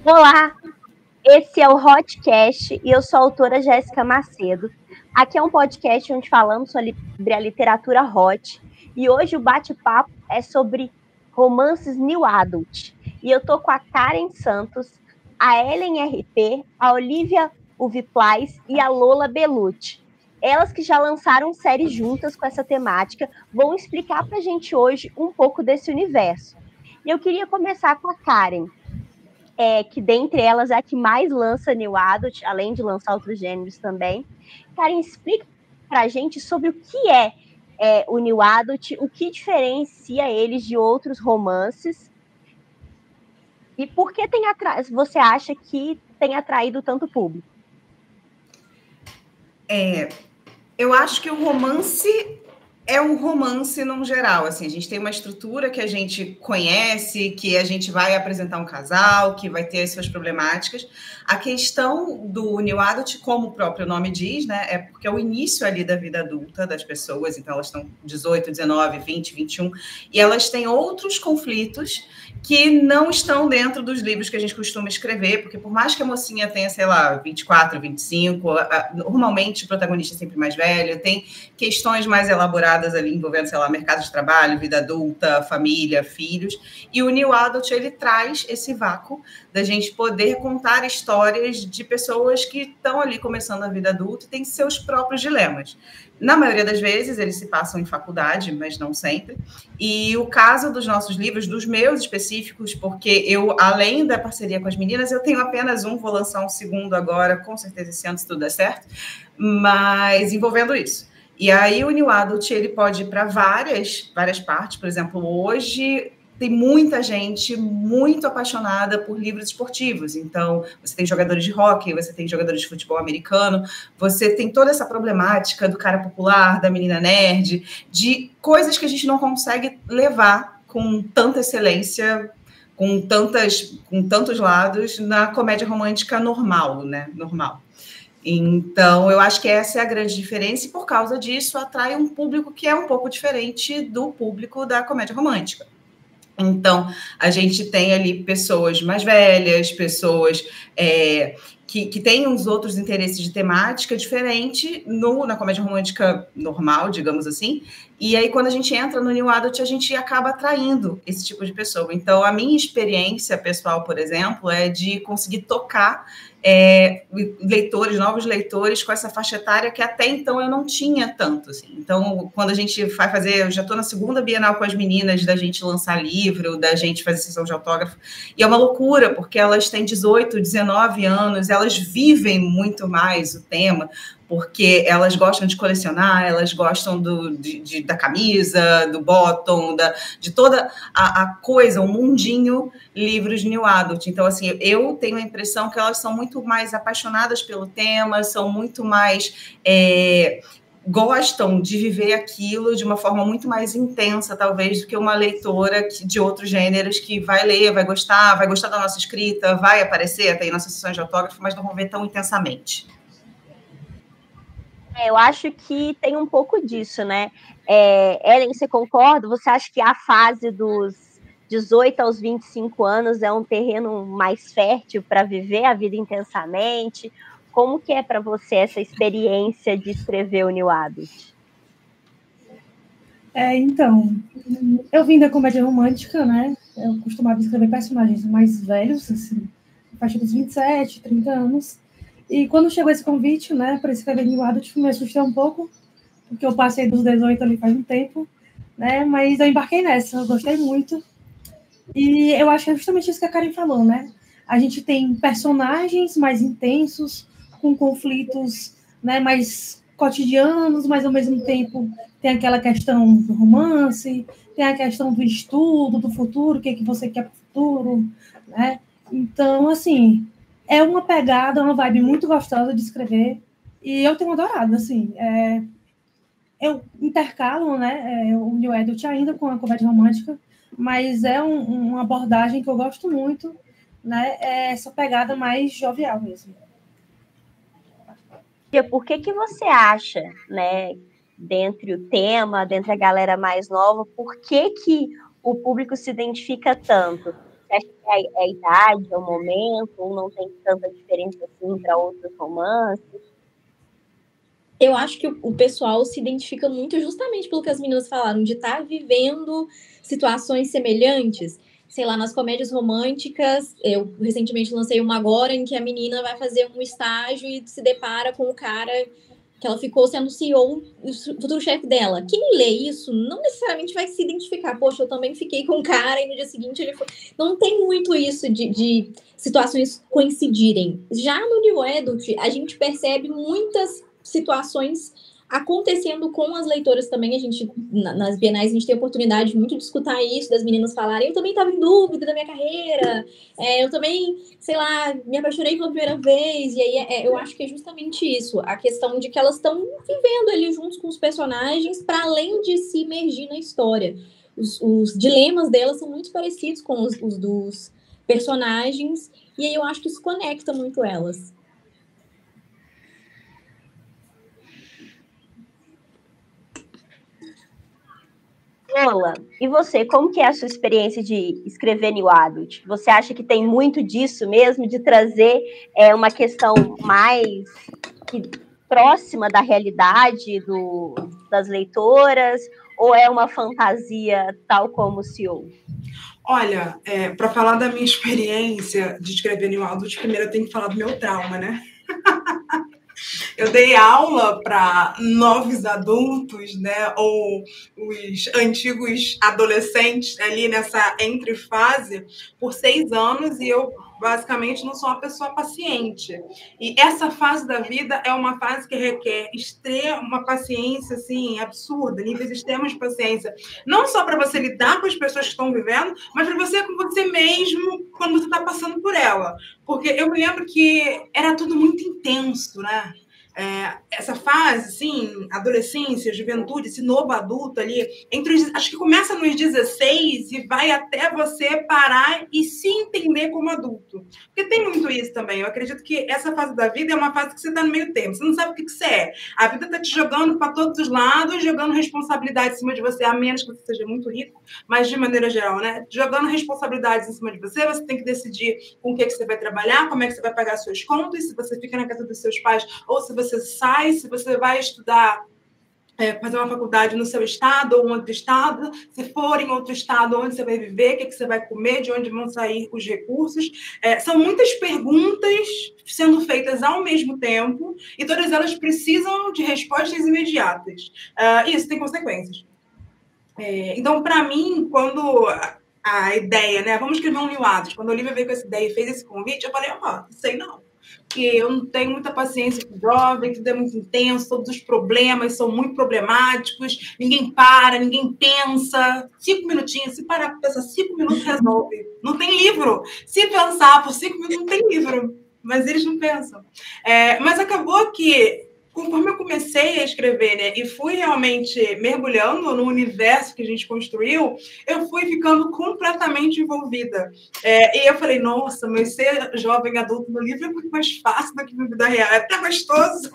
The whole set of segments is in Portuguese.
Olá, esse é o Hotcast e eu sou a autora Jéssica Macedo. Aqui é um podcast onde falamos sobre a literatura hot e hoje o bate-papo é sobre romances New Adult. E eu tô com a Karen Santos, a Ellen RP, a Olivia Uviplais e a Lola Belucci. Elas que já lançaram séries juntas com essa temática vão explicar pra gente hoje um pouco desse universo. E eu queria começar com a Karen. Que dentre elas é a que mais lança New Adult, além de lançar outros gêneros também. Karen, explica pra gente sobre o que é o New Adult, o que diferencia eles de outros romances e por que você acha que tem atraído tanto público? Eu acho que o romance é um romance num geral, assim, a gente tem uma estrutura que a gente conhece, que a gente vai apresentar um casal, que vai ter as suas problemáticas. A questão do New Adult, como o próprio nome diz, né, é porque é o início ali da vida adulta das pessoas, então elas estão 18, 19, 20, 21, e elas têm outros conflitos que não estão dentro dos livros que a gente costuma escrever, porque por mais que a mocinha tenha, sei lá, 24, 25, normalmente o protagonista é sempre mais velho, tem questões mais elaboradas ali envolvendo, sei lá, mercado de trabalho, vida adulta, família, filhos, e o New Adult, ele traz esse vácuo da gente poder contar histórias de pessoas que estão ali começando a vida adulta e têm seus próprios dilemas. Na maioria das vezes, eles se passam em faculdade, mas não sempre. E o caso dos nossos livros, dos meus específicos, porque eu, além da parceria com as meninas, eu tenho apenas um, vou lançar um segundo agora, com certeza esse ano, se tudo der certo, mas envolvendo isso. E aí o New Adult, ele pode ir para várias partes. Por exemplo, hoje tem muita gente muito apaixonada por livros esportivos. Então, você tem jogadores de hóquei, você tem jogadores de futebol americano, você tem toda essa problemática do cara popular, da menina nerd, de coisas que a gente não consegue levar com tanta excelência, com tantos lados na comédia romântica normal, né? Normal. Então, eu acho que essa é a grande diferença e, por causa disso, atrai um público que é um pouco diferente do público da comédia romântica. Então, a gente tem ali pessoas mais velhas, pessoas que têm uns outros interesses de temática diferente na comédia romântica normal, digamos assim. E aí, quando a gente entra no New Adult, a gente acaba atraindo esse tipo de pessoa. Então, a minha experiência pessoal, por exemplo, é de conseguir tocar novos leitores com essa faixa etária que até então eu não tinha tanto. Assim. Então, quando a gente vai fazer, eu já estou na segunda Bienal com as meninas, da gente lançar livro, da gente fazer sessão de autógrafo, e é uma loucura, porque elas têm 18, 19 anos, elas vivem muito mais o tema, porque elas gostam de colecionar, elas gostam da camisa, do bottom, de toda a coisa, o mundinho livros New Adult. Então, assim, eu tenho a impressão que elas são muito mais apaixonadas pelo tema, são muito mais... gostam de viver aquilo de uma forma muito mais intensa, talvez, do que uma leitora de outros gêneros que vai ler, vai gostar da nossa escrita, vai aparecer até em nossas sessões de autógrafo, mas não vão ver tão intensamente. Eu acho que tem um pouco disso, né? Ellen, você concorda? Você acha que a fase dos 18 aos 25 anos é um terreno mais fértil para viver a vida intensamente? Como que é para você essa experiência de escrever o New Adult? Então, eu vim da comédia romântica, né? Eu costumava escrever personagens mais velhos, assim, a partir dos 27, 30 anos. E quando chegou esse convite, né, para escrever New Adult, me assustei um pouco, porque eu passei dos 18 ali faz um tempo, né? Mas eu embarquei nessa, eu gostei muito. E eu acho que é justamente isso que a Karen falou, né? A gente tem personagens mais intensos, com conflitos, né, mais cotidianos, mas ao mesmo tempo tem aquela questão do romance, tem a questão do estudo, do futuro, o que você quer para o futuro, né? Então, assim, é uma pegada, uma vibe muito gostosa de escrever, e eu tenho adorado, assim, eu intercalo, né, o New Adult ainda com a comédia romântica, mas é uma abordagem que eu gosto muito, né, essa pegada mais jovial mesmo. Por que você acha, né, dentre o tema, dentre a galera mais nova, por que o público se identifica tanto? Você acha que é a idade, é o momento, ou não tem tanta diferença assim para outros romances? Eu acho que o pessoal se identifica muito justamente pelo que as meninas falaram, de estar vivendo situações semelhantes. Sei lá, nas comédias românticas, eu recentemente lancei uma agora em que a menina vai fazer um estágio e se depara com o cara que ela ficou sendo CEO, o futuro chefe dela. Quem lê isso não necessariamente vai se identificar. Poxa, eu também fiquei com o cara e no dia seguinte ele foi... Não tem muito isso de situações coincidirem. Já no New Adult, a gente percebe muitas situações acontecendo com as leitoras também. A gente, nas bienais, a gente tem a oportunidade muito de escutar isso, das meninas falarem, eu também estava em dúvida da minha carreira, eu também, sei lá, me apaixonei pela primeira vez, e aí eu acho que é justamente isso, a questão de que elas estão vivendo ali juntos com os personagens, para além de se imergir na história. Os dilemas delas são muito parecidos com os dos personagens, e aí eu acho que isso conecta muito elas. Lola, e você, como que é a sua experiência de escrever New Adult? Você acha que tem muito disso mesmo, de trazer uma questão mais próxima da realidade das leitoras, ou é uma fantasia tal como o CEO? Olha, para falar da minha experiência de escrever New Adult, primeiro eu tenho que falar do meu trauma, né? Eu dei aula para novos adultos, né, ou os antigos adolescentes ali nessa entrefase por 6 anos e eu basicamente não sou uma pessoa paciente. E essa fase da vida é uma fase que requer uma paciência assim absurda, níveis extremos de paciência, não só para você lidar com as pessoas que estão vivendo, mas para você com você mesmo quando você está passando por ela. Porque eu me lembro que era tudo muito intenso, né? Essa fase, assim, adolescência, juventude, esse novo adulto ali, acho que começa nos 16 e vai até você parar e se entender como adulto. Porque tem muito isso também. Eu acredito que essa fase da vida é uma fase que você está no meio tempo. Você não sabe o que você é. A vida está te jogando para todos os lados, jogando responsabilidade em cima de você, a menos que você seja muito rico, mas de maneira geral, né? Jogando responsabilidades em cima de você, você tem que decidir com o que você vai trabalhar, como é que você vai pagar suas contas, se você fica na casa dos seus pais ou se você sai, se você vai estudar, fazer uma faculdade no seu estado ou em outro estado, se for em outro estado, onde você vai viver, o que você vai comer, de onde vão sair os recursos. São muitas perguntas sendo feitas ao mesmo tempo e todas elas precisam de respostas imediatas. Isso tem consequências. Então, para mim, quando a ideia, né, vamos escrever um New Adult, quando a Olivia veio com essa ideia e fez esse convite, eu falei, não sei não. Porque eu não tenho muita paciência com jovem, tudo é muito intenso, todos os problemas são muito problemáticos, ninguém para, ninguém pensa. 5 minutinhos, se parar para pensar 5 minutos, resolve. Não tem livro. Se pensar por 5 minutos, não tem livro. Mas eles não pensam. Mas acabou que, conforme eu comecei a escrever, né, e fui realmente mergulhando no universo que a gente construiu, eu fui ficando completamente envolvida. E eu falei, nossa, mas ser jovem adulto no livro é muito mais fácil do que na vida real. É até gostoso.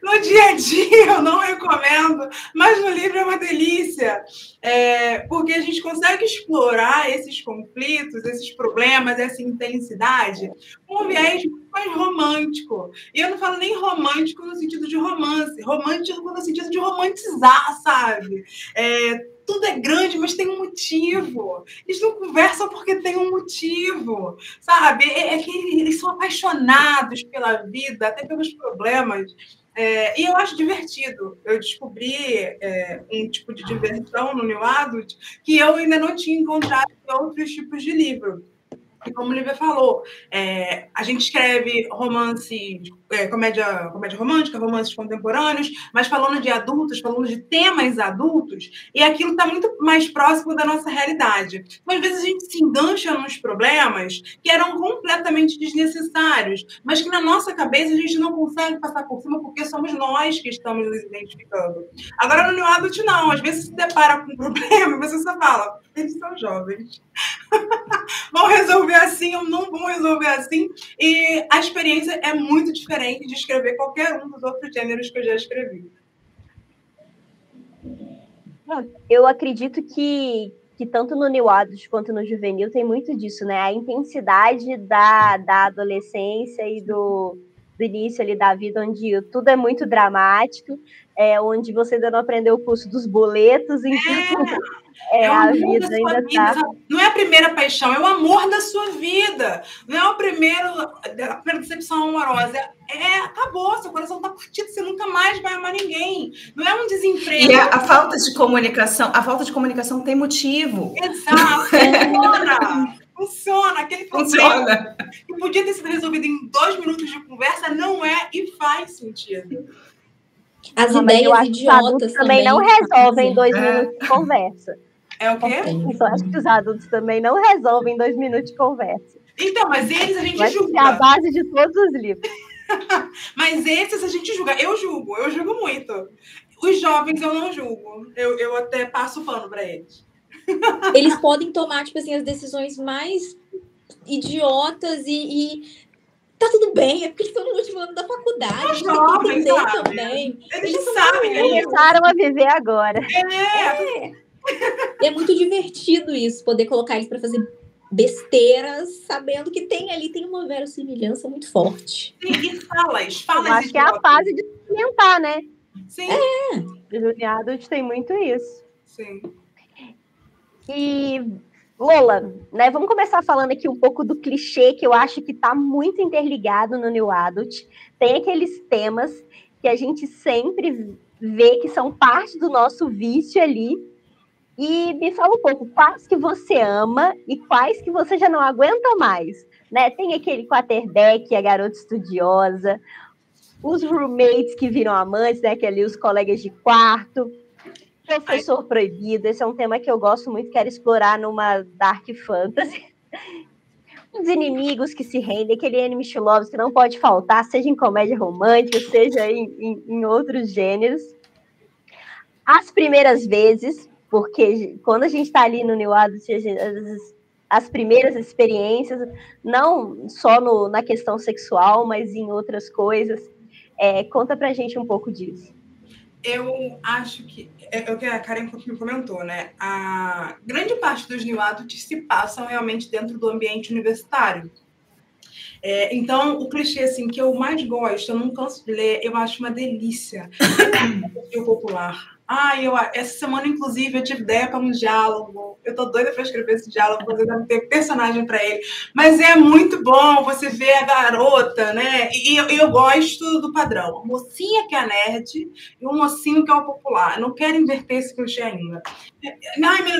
No dia a dia eu não recomendo, mas no livro é uma delícia, porque a gente consegue explorar esses conflitos, esses problemas, essa intensidade, com um viés muito mais romântico. E eu não falo nem romântico no sentido de romance, romântico no sentido de romantizar, sabe? Tudo é grande, mas tem um motivo. Eles não conversam porque tem um motivo, sabe? Que eles são apaixonados pela vida, até pelos problemas. E eu acho divertido. Eu descobri um tipo de diversão no New Adult que eu ainda não tinha encontrado em outros tipos de livro. E como o Lívia falou, a gente escreve romance, comédia romântica, romances contemporâneos, mas falando de adultos, falando de temas adultos, e aquilo está muito mais próximo da nossa realidade. Mas, às vezes, a gente se engancha nos problemas que eram completamente desnecessários, mas que na nossa cabeça a gente não consegue passar por cima porque somos nós que estamos nos identificando. Agora, no New Adult, não. Às vezes, você se depara com um problema e você só fala, eles são jovens. Vão resolver assim ou não vão resolver assim. E a experiência é muito diferente de escrever qualquer um dos outros gêneros que eu já escrevi. Eu acredito que que tanto no New Adult quanto no juvenil tem muito disso, né? A intensidade da adolescência e do início ali da vida, onde tudo é muito dramático, onde você ainda não aprendeu o curso dos boletos, então a vida ainda está... Não é a primeira paixão, é o amor da sua vida. Não é a primeira decepção amorosa. Acabou, seu coração está partido, você nunca mais vai amar ninguém. Não é um desemprego. E a falta de comunicação tem motivo. Exato, funciona. Aquele problema que podia ter sido resolvido em 2 minutos de conversa, não é e faz sentido. As ideias idiotas também não resolvem em 2 minutos de conversa. É o quê? Então, acho que os adultos também não resolvem em 2 minutos de conversa. Então, mas eles a gente julga. É a base de todos os livros. Mas esses a gente julga. Eu julgo muito. Os jovens eu não julgo. Eu até passo o pano para eles. Eles podem tomar, tipo assim, as decisões mais idiotas e tá tudo bem, é porque eles estão no último ano da faculdade. Eles jovens, também. Eles sabem. Começaram a viver agora. É muito divertido isso, poder colocar eles para fazer besteiras, sabendo que tem uma verossimilhança muito forte. Sim, e falas. Eu acho que é a fase de experimentar, né? Sim. O Junior Adult tem muito isso. Sim. E, Lola, né, vamos começar falando aqui um pouco do clichê, que eu acho que está muito interligado no New Adult. Tem aqueles temas que a gente sempre vê que são parte do nosso vício ali. E me fala um pouco, quais que você ama e quais que você já não aguenta mais, né? Tem aquele quarterback, a garota estudiosa, os roommates que viram amantes, né? Que ali os colegas de quarto, professor proibido, esse é um tema que eu gosto muito, quero explorar numa dark fantasy. Os inimigos que se rendem, aquele enemies to lovers que não pode faltar, seja em comédia romântica, seja em outros gêneros. As primeiras vezes, porque quando a gente está ali no New Adult, as primeiras experiências, não só na questão sexual, mas em outras coisas. Conta pra gente um pouco disso. Eu acho que é o que a Karen comentou, né? A grande parte dos New Adults se passam realmente dentro do ambiente universitário. Então, o clichê assim, que eu mais gosto, eu não canso de ler, eu acho uma delícia. O popular. Essa semana, inclusive, eu tive ideia para um diálogo. Eu tô doida para escrever esse diálogo, porque eu não tenho personagem para ele. Mas é muito bom você ver a garota, né? E eu gosto do padrão. A mocinha que é a nerd e o mocinho que é o popular. Eu não quero inverter esse clichê ainda.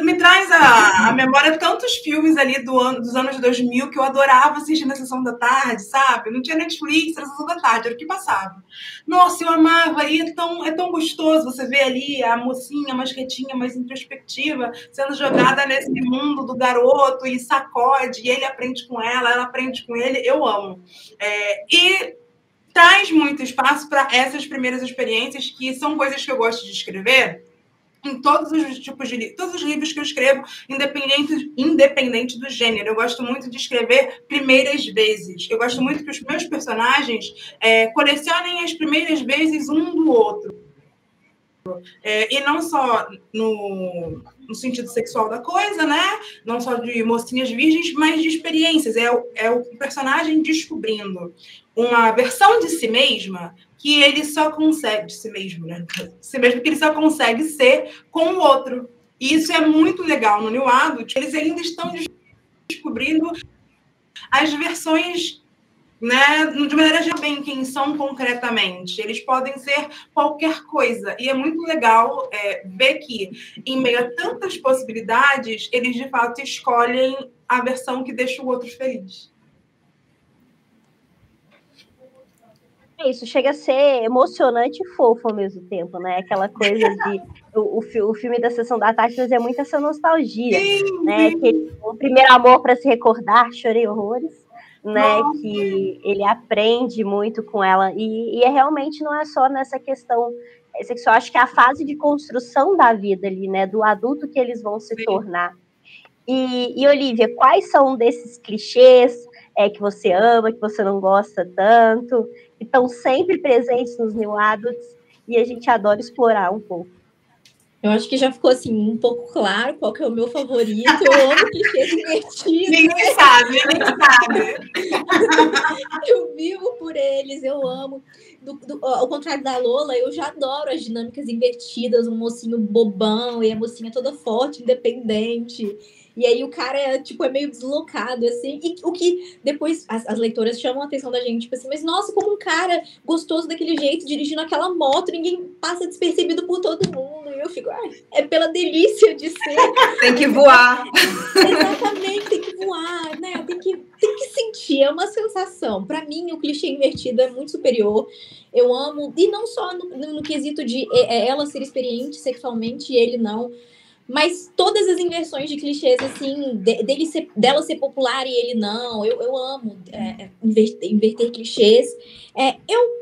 Me traz a memória de tantos filmes ali dos anos 2000 que eu adorava assistir na sessão da tarde, sabe? Não tinha Netflix, era sessão da tarde, era o que passava. Nossa, eu amava. E é tão gostoso você ver ali a mocinha mais quietinha, mais introspectiva, sendo jogada nesse mundo do garoto e sacode, e ele aprende com ela aprende com ele. Eu amo. E traz muito espaço para essas primeiras experiências, que são coisas que eu gosto de escrever em todos os tipos de livros, todos os livros que eu escrevo, independente do gênero. Eu gosto muito de escrever primeiras vezes. Eu gosto muito que os meus personagens colecionem as primeiras vezes um do outro. E não só no sentido sexual da coisa, né? Não só de mocinhas virgens, mas de experiências. É o personagem descobrindo uma versão de si mesma que ele só consegue, de si mesmo, né? De si mesmo, que ele só consegue ser com o outro. E isso é muito legal no New Adult. Eles ainda estão descobrindo as versões, né, de maneira geral, bem quem são concretamente. Eles podem ser qualquer coisa. E é muito legal ver que, em meio a tantas possibilidades, eles, de fato, escolhem a versão que deixa o outro feliz. Isso chega a ser emocionante e fofo ao mesmo tempo, né? Aquela coisa de... O filme da Sessão da Tarde trazia muito essa nostalgia, sim, né? Que o primeiro amor para se recordar, chorei horrores, né? Nossa. Que ele aprende muito com ela. E realmente não é só nessa questão sexual. Acho que é a fase de construção da vida ali, né? Do adulto que eles vão se tornar. E Olivia, quais são desses clichês que você ama, que você não gosta tanto, que estão sempre presentes nos New Adults e a gente adora explorar um pouco? Eu acho que já ficou, assim, um pouco claro qual que é o meu favorito. Eu amo clichês invertidos. Ninguém sabe. Eu vivo por eles, eu amo. Ao contrário da Lola, eu já adoro as dinâmicas invertidas, um mocinho bobão e a mocinha toda forte, independente. E aí o cara é meio deslocado, assim. E o que depois as leitoras chamam a atenção da gente, tipo assim, mas nossa, como um cara gostoso daquele jeito, dirigindo aquela moto, ninguém passa despercebido por todo mundo. E eu fico, é pela delícia de ser. Tem que voar. Exatamente, tem que voar, né? Tem que sentir, é uma sensação. Para mim, o clichê invertido é muito superior. Eu amo, e não só no quesito de ela ser experiente sexualmente e ele não, mas todas as inversões de clichês, assim, dela ser popular e ele não, eu amo inverter clichês.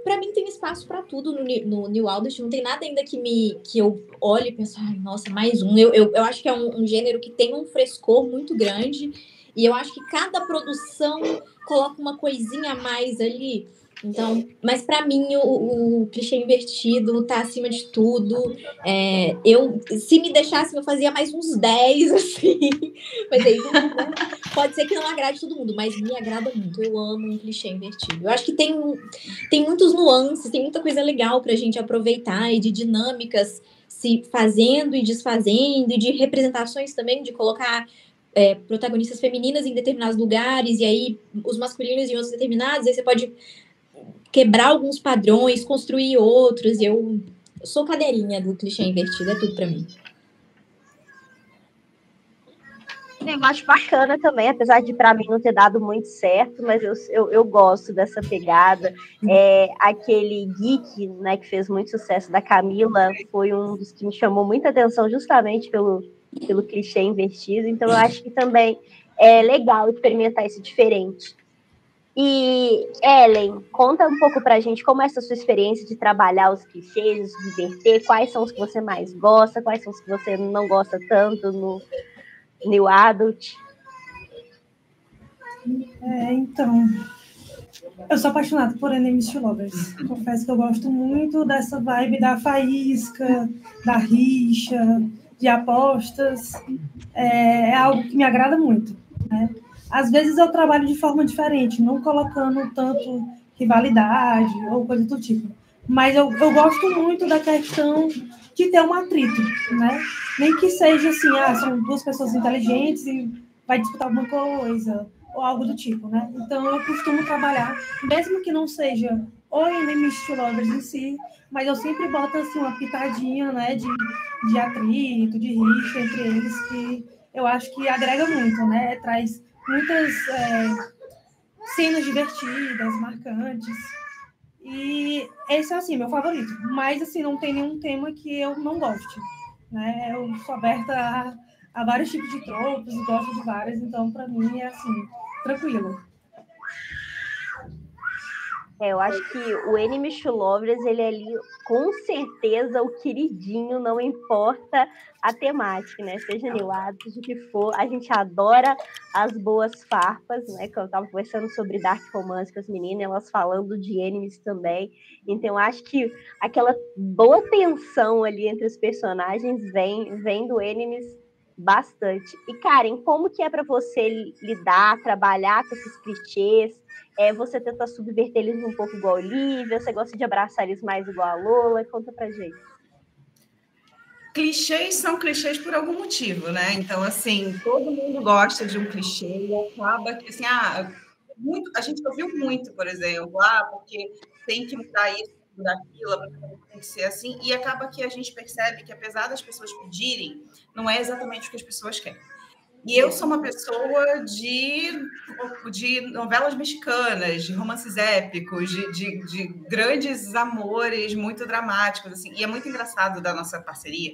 Para mim, tem espaço para tudo no New Adult, não tem nada ainda que eu olhe e penso, ai, nossa, mais um. Eu acho que é um gênero que tem um frescor muito grande, e eu acho que cada produção coloca uma coisinha a mais ali. Então, mas para mim o clichê invertido tá acima de tudo. Se me deixasse, eu fazia mais uns 10, assim. Mas aí pode ser que não agrade todo mundo, mas me agrada muito. Eu amo um clichê invertido. Eu acho que tem muitos nuances, tem muita coisa legal pra gente aproveitar e de dinâmicas se fazendo e desfazendo, e de representações também, de colocar protagonistas femininas em determinados lugares, e aí os masculinos em outros determinados, aí você pode quebrar alguns padrões, construir outros. Eu sou cadeirinha do clichê invertido, é tudo pra mim. Eu acho bacana também, apesar de para mim não ter dado muito certo, mas eu gosto dessa pegada. Aquele Geek, né, que fez muito sucesso, da Camila, foi um dos que me chamou muita atenção justamente pelo clichê invertido. Então eu acho que também é legal experimentar isso diferente. E, Ellen, conta um pouco pra gente como é essa sua experiência de trabalhar os clichês, de inverter, quais são os que você mais gosta, quais são os que você não gosta tanto no New Adult. Então, eu sou apaixonada por Enemies to Lovers. Confesso que eu gosto muito dessa vibe da faísca, da rixa, de apostas. É algo que me agrada muito, né? Às vezes eu trabalho de forma diferente, não colocando tanto rivalidade ou coisa do tipo. Mas eu gosto muito da questão de ter um atrito, né? Nem que seja assim, são duas pessoas inteligentes e vai disputar alguma coisa, ou algo do tipo, né? Então eu costumo trabalhar, mesmo que não seja o Enemies to Lovers em si, mas eu sempre boto assim uma pitadinha, né, de atrito, de rixa entre eles, que eu acho que agrega muito, né? Traz muitas cenas divertidas, marcantes. E esse é, assim, meu favorito. Mas, assim, não tem nenhum tema que eu não goste, né? Eu sou aberta a vários tipos de tropos e gosto de vários. Então, para mim, é, assim, tranquilo. Eu acho que o Enemies to Lovers, ele é ali, com certeza, o queridinho, não importa a temática, né? Seja New Adult, seja o que for, a gente adora as boas farpas, né? Que eu estava conversando sobre Dark Romance com as meninas, elas falando de Enemies também. Então, eu acho que aquela boa tensão ali entre os personagens vem do Enemies bastante. E, Karen, como que é para você lidar, trabalhar com esses clichês? Você tenta subverter eles um pouco igual a Olivia? Você gosta de abraçar eles mais igual a Lola? Conta pra gente. Clichês são clichês por algum motivo, né? Então, assim, todo mundo gosta de um clichê e acaba que, assim, a gente ouviu muito, por exemplo, porque tem que mudar isso, mudar aquilo, tem que ser assim, e acaba que a gente percebe que, apesar das pessoas pedirem, não é exatamente o que as pessoas querem. E eu sou uma pessoa de novelas mexicanas, de romances épicos, de grandes amores muito dramáticos, assim. E é muito engraçado da nossa parceria,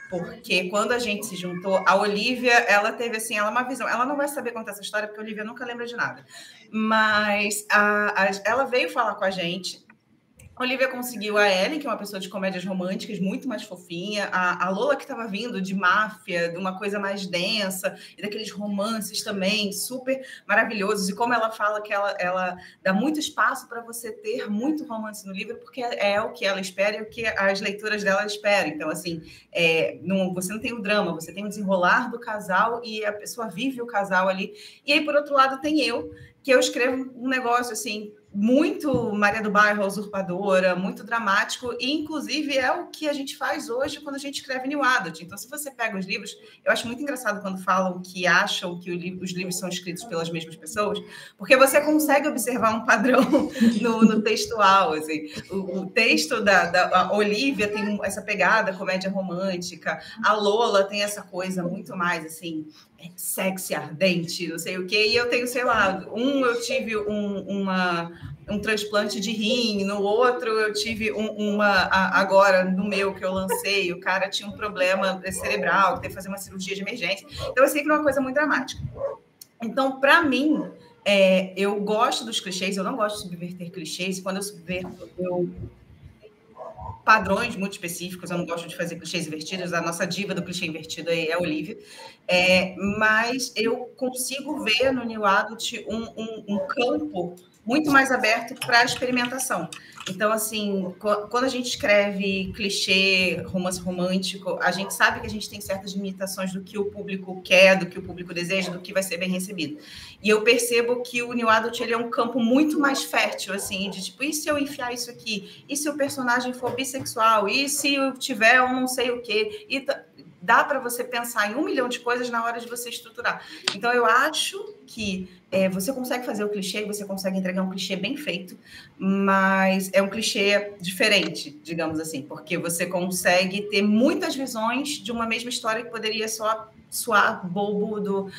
porque quando a gente se juntou, a Olivia, ela teve, assim, ela uma visão. Ela não vai saber contar essa história, porque a Olivia nunca lembra de nada. Mas ela veio falar com a gente A Olivia conseguiu a Ellen, que é uma pessoa de comédias românticas, muito mais fofinha. A Lola, que estava vindo de máfia, de uma coisa mais densa, e daqueles romances também, super maravilhosos. E como ela fala que ela dá muito espaço para você ter muito romance no livro, porque é o que ela espera e o que as leituras dela esperam. Então, assim, você não tem o drama, você tem o desenrolar do casal e a pessoa vive o casal ali. E aí, por outro lado, tem que eu escrevo um negócio, assim, muito Maria do Bairro, usurpadora, muito dramático, e inclusive é o que a gente faz hoje quando a gente escreve New Adult. Então, se você pega os livros, eu acho muito engraçado quando falam que acham que os livros são escritos pelas mesmas pessoas, porque você consegue observar um padrão no textual. Assim. O texto da Olivia tem essa pegada comédia romântica, a Lola tem essa coisa muito mais assim, sexy, ardente, não sei o quê, e eu tenho, sei lá, eu tive um transplante de rim, no outro eu tive agora no meu que eu lancei, o cara tinha um problema cerebral, teve que fazer uma cirurgia de emergência, então é sempre uma coisa muito dramática. Então, para mim, eu gosto dos clichês, eu não gosto de subverter clichês, quando eu subverto, padrões muito específicos, eu não gosto de fazer clichês invertidos, a nossa diva do clichê invertido é a Olivia, mas eu consigo ver no New Adult um campo muito mais aberto para a experimentação. Então, assim, quando a gente escreve clichê, romance romântico, a gente sabe que a gente tem certas limitações do que o público quer, do que o público deseja, do que vai ser bem recebido. E eu percebo que o New Adult ele é um campo muito mais fértil, assim, de tipo, e se eu enfiar isso aqui? E se o personagem for bissexual? E se eu tiver um não sei o quê? E dá para você pensar em 1 milhão de coisas na hora de você estruturar. Então, eu acho que você consegue fazer o clichê, você consegue entregar um clichê bem feito, mas é um clichê diferente, digamos assim, porque você consegue ter muitas visões de uma mesma história que poderia só soar bobo do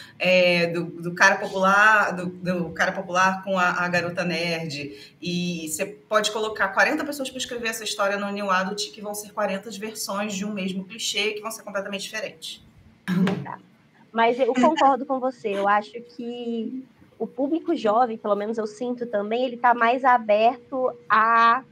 cara popular, do cara popular com a garota nerd. E você pode colocar 40 pessoas para escrever essa história no New Adult, que vão ser 40 versões de um mesmo clichê, que vão ser completamente diferentes. Mas eu concordo com você, eu acho que o público jovem, pelo menos eu sinto também, ele está mais aberto a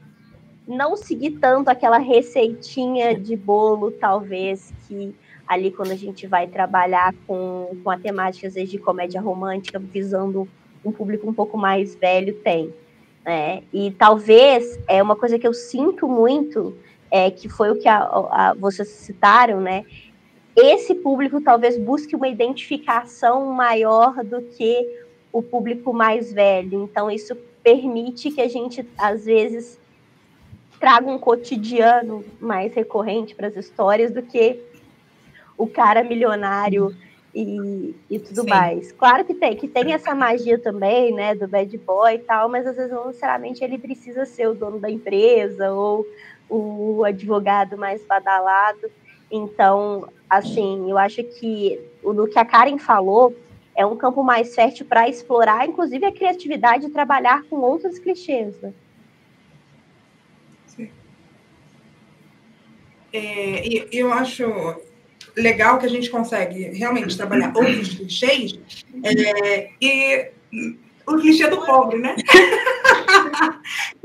não seguir tanto aquela receitinha de bolo, talvez, que ali quando a gente vai trabalhar com a temática, às vezes, de comédia romântica, visando um público um pouco mais velho, tem. Né? E talvez, uma coisa que eu sinto muito, que foi o que vocês citaram, né? Esse público talvez busque uma identificação maior do que o público mais velho. Então, isso permite que a gente, às vezes, traga um cotidiano mais recorrente para as histórias do que o cara milionário e tudo Sim. mais. Claro que tem essa magia também, né, do bad boy e tal, mas às vezes não necessariamente ele precisa ser o dono da empresa ou o advogado mais badalado. Então, assim, eu acho que o que a Karen falou é um campo mais fértil para explorar, inclusive, a criatividade e trabalhar com outros clichês, né? Sim. Eu acho legal que a gente consegue realmente trabalhar outros clichês e o clichê do pobre, né?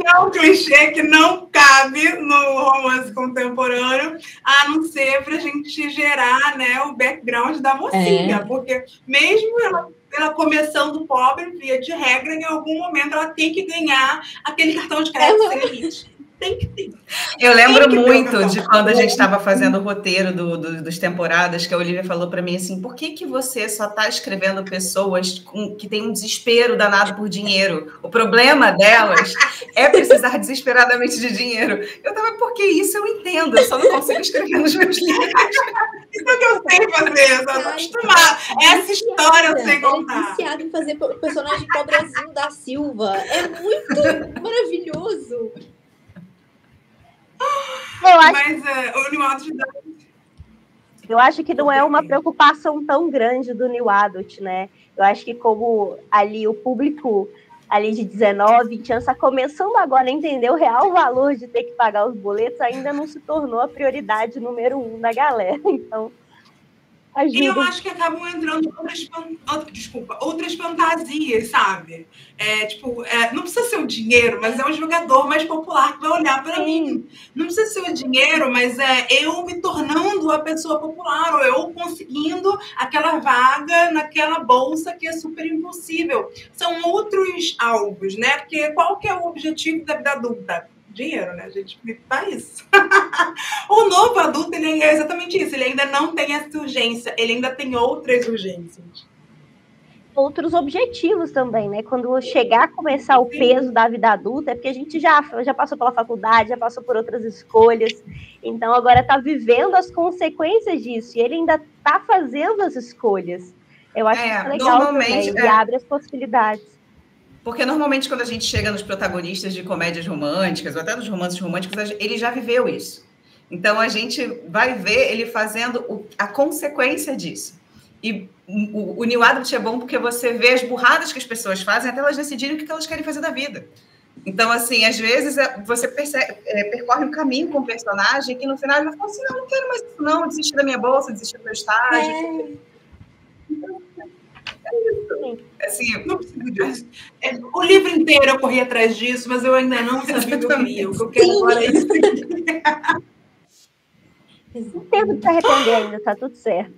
É um clichê que não cabe no romance contemporâneo, a não ser para a gente gerar, né, o background da mocinha, porque mesmo ela começando pobre, via de regra, em algum momento ela tem que ganhar aquele cartão de crédito sem limite. Tem que ter. Eu lembro muito de quando a gente estava fazendo o roteiro dos temporadas, que a Olivia falou para mim assim, por que você só está escrevendo pessoas que têm um desespero danado por dinheiro? O problema delas é precisar desesperadamente de dinheiro. Eu estava, porque isso eu entendo, eu só não consigo escrever nos meus livros. Isso é o que eu sei fazer, eu estou acostumada. Essa história eu sei contar. Ela é viciada em fazer o personagem pobrezinho da Silva. É muito maravilhoso. Eu acho que não é uma preocupação tão grande do New Adult, né? Eu acho que como ali o público ali de 19, 20 anos está começando agora a entender o real valor de ter que pagar os boletos, ainda não se tornou a prioridade número 1 da galera. Então, E eu acho que acabam entrando outras fantasias, sabe? Não precisa ser o dinheiro, mas é um jogador mais popular que vai olhar para mim. Não precisa ser o dinheiro, mas é eu me tornando a pessoa popular, ou eu conseguindo aquela vaga naquela bolsa que é super impossível. São outros alvos, né? Porque qual que é o objetivo da vida adulta? Dinheiro, né? A gente dá isso. O novo adulto, ele é exatamente isso. Ele ainda não tem essa urgência. Ele ainda tem outras urgências. Outros objetivos também, né? Quando chegar a começar o peso da vida adulta, é porque a gente já passou pela faculdade, já passou por outras escolhas. Então, agora está vivendo as consequências disso. E ele ainda está fazendo as escolhas. Eu acho isso legal também. E abre as possibilidades. Porque normalmente quando a gente chega nos protagonistas de comédias românticas, ou até nos romances românticos, ele já viveu isso. Então a gente vai ver ele fazendo a consequência disso. E o New Adult é bom porque você vê as burradas que as pessoas fazem até elas decidirem o que elas querem fazer da vida. Então, assim, às vezes você percorre um caminho com o personagem que no final ele fala assim, não quero mais isso não, desisti da minha bolsa, desisti do meu estágio. Assim, não preciso disso. O livro inteiro eu corri atrás disso, mas eu ainda não sabia o que eu queria. O que eu quero agora é isso. Não tem que se arrepender ainda, tá tudo certo.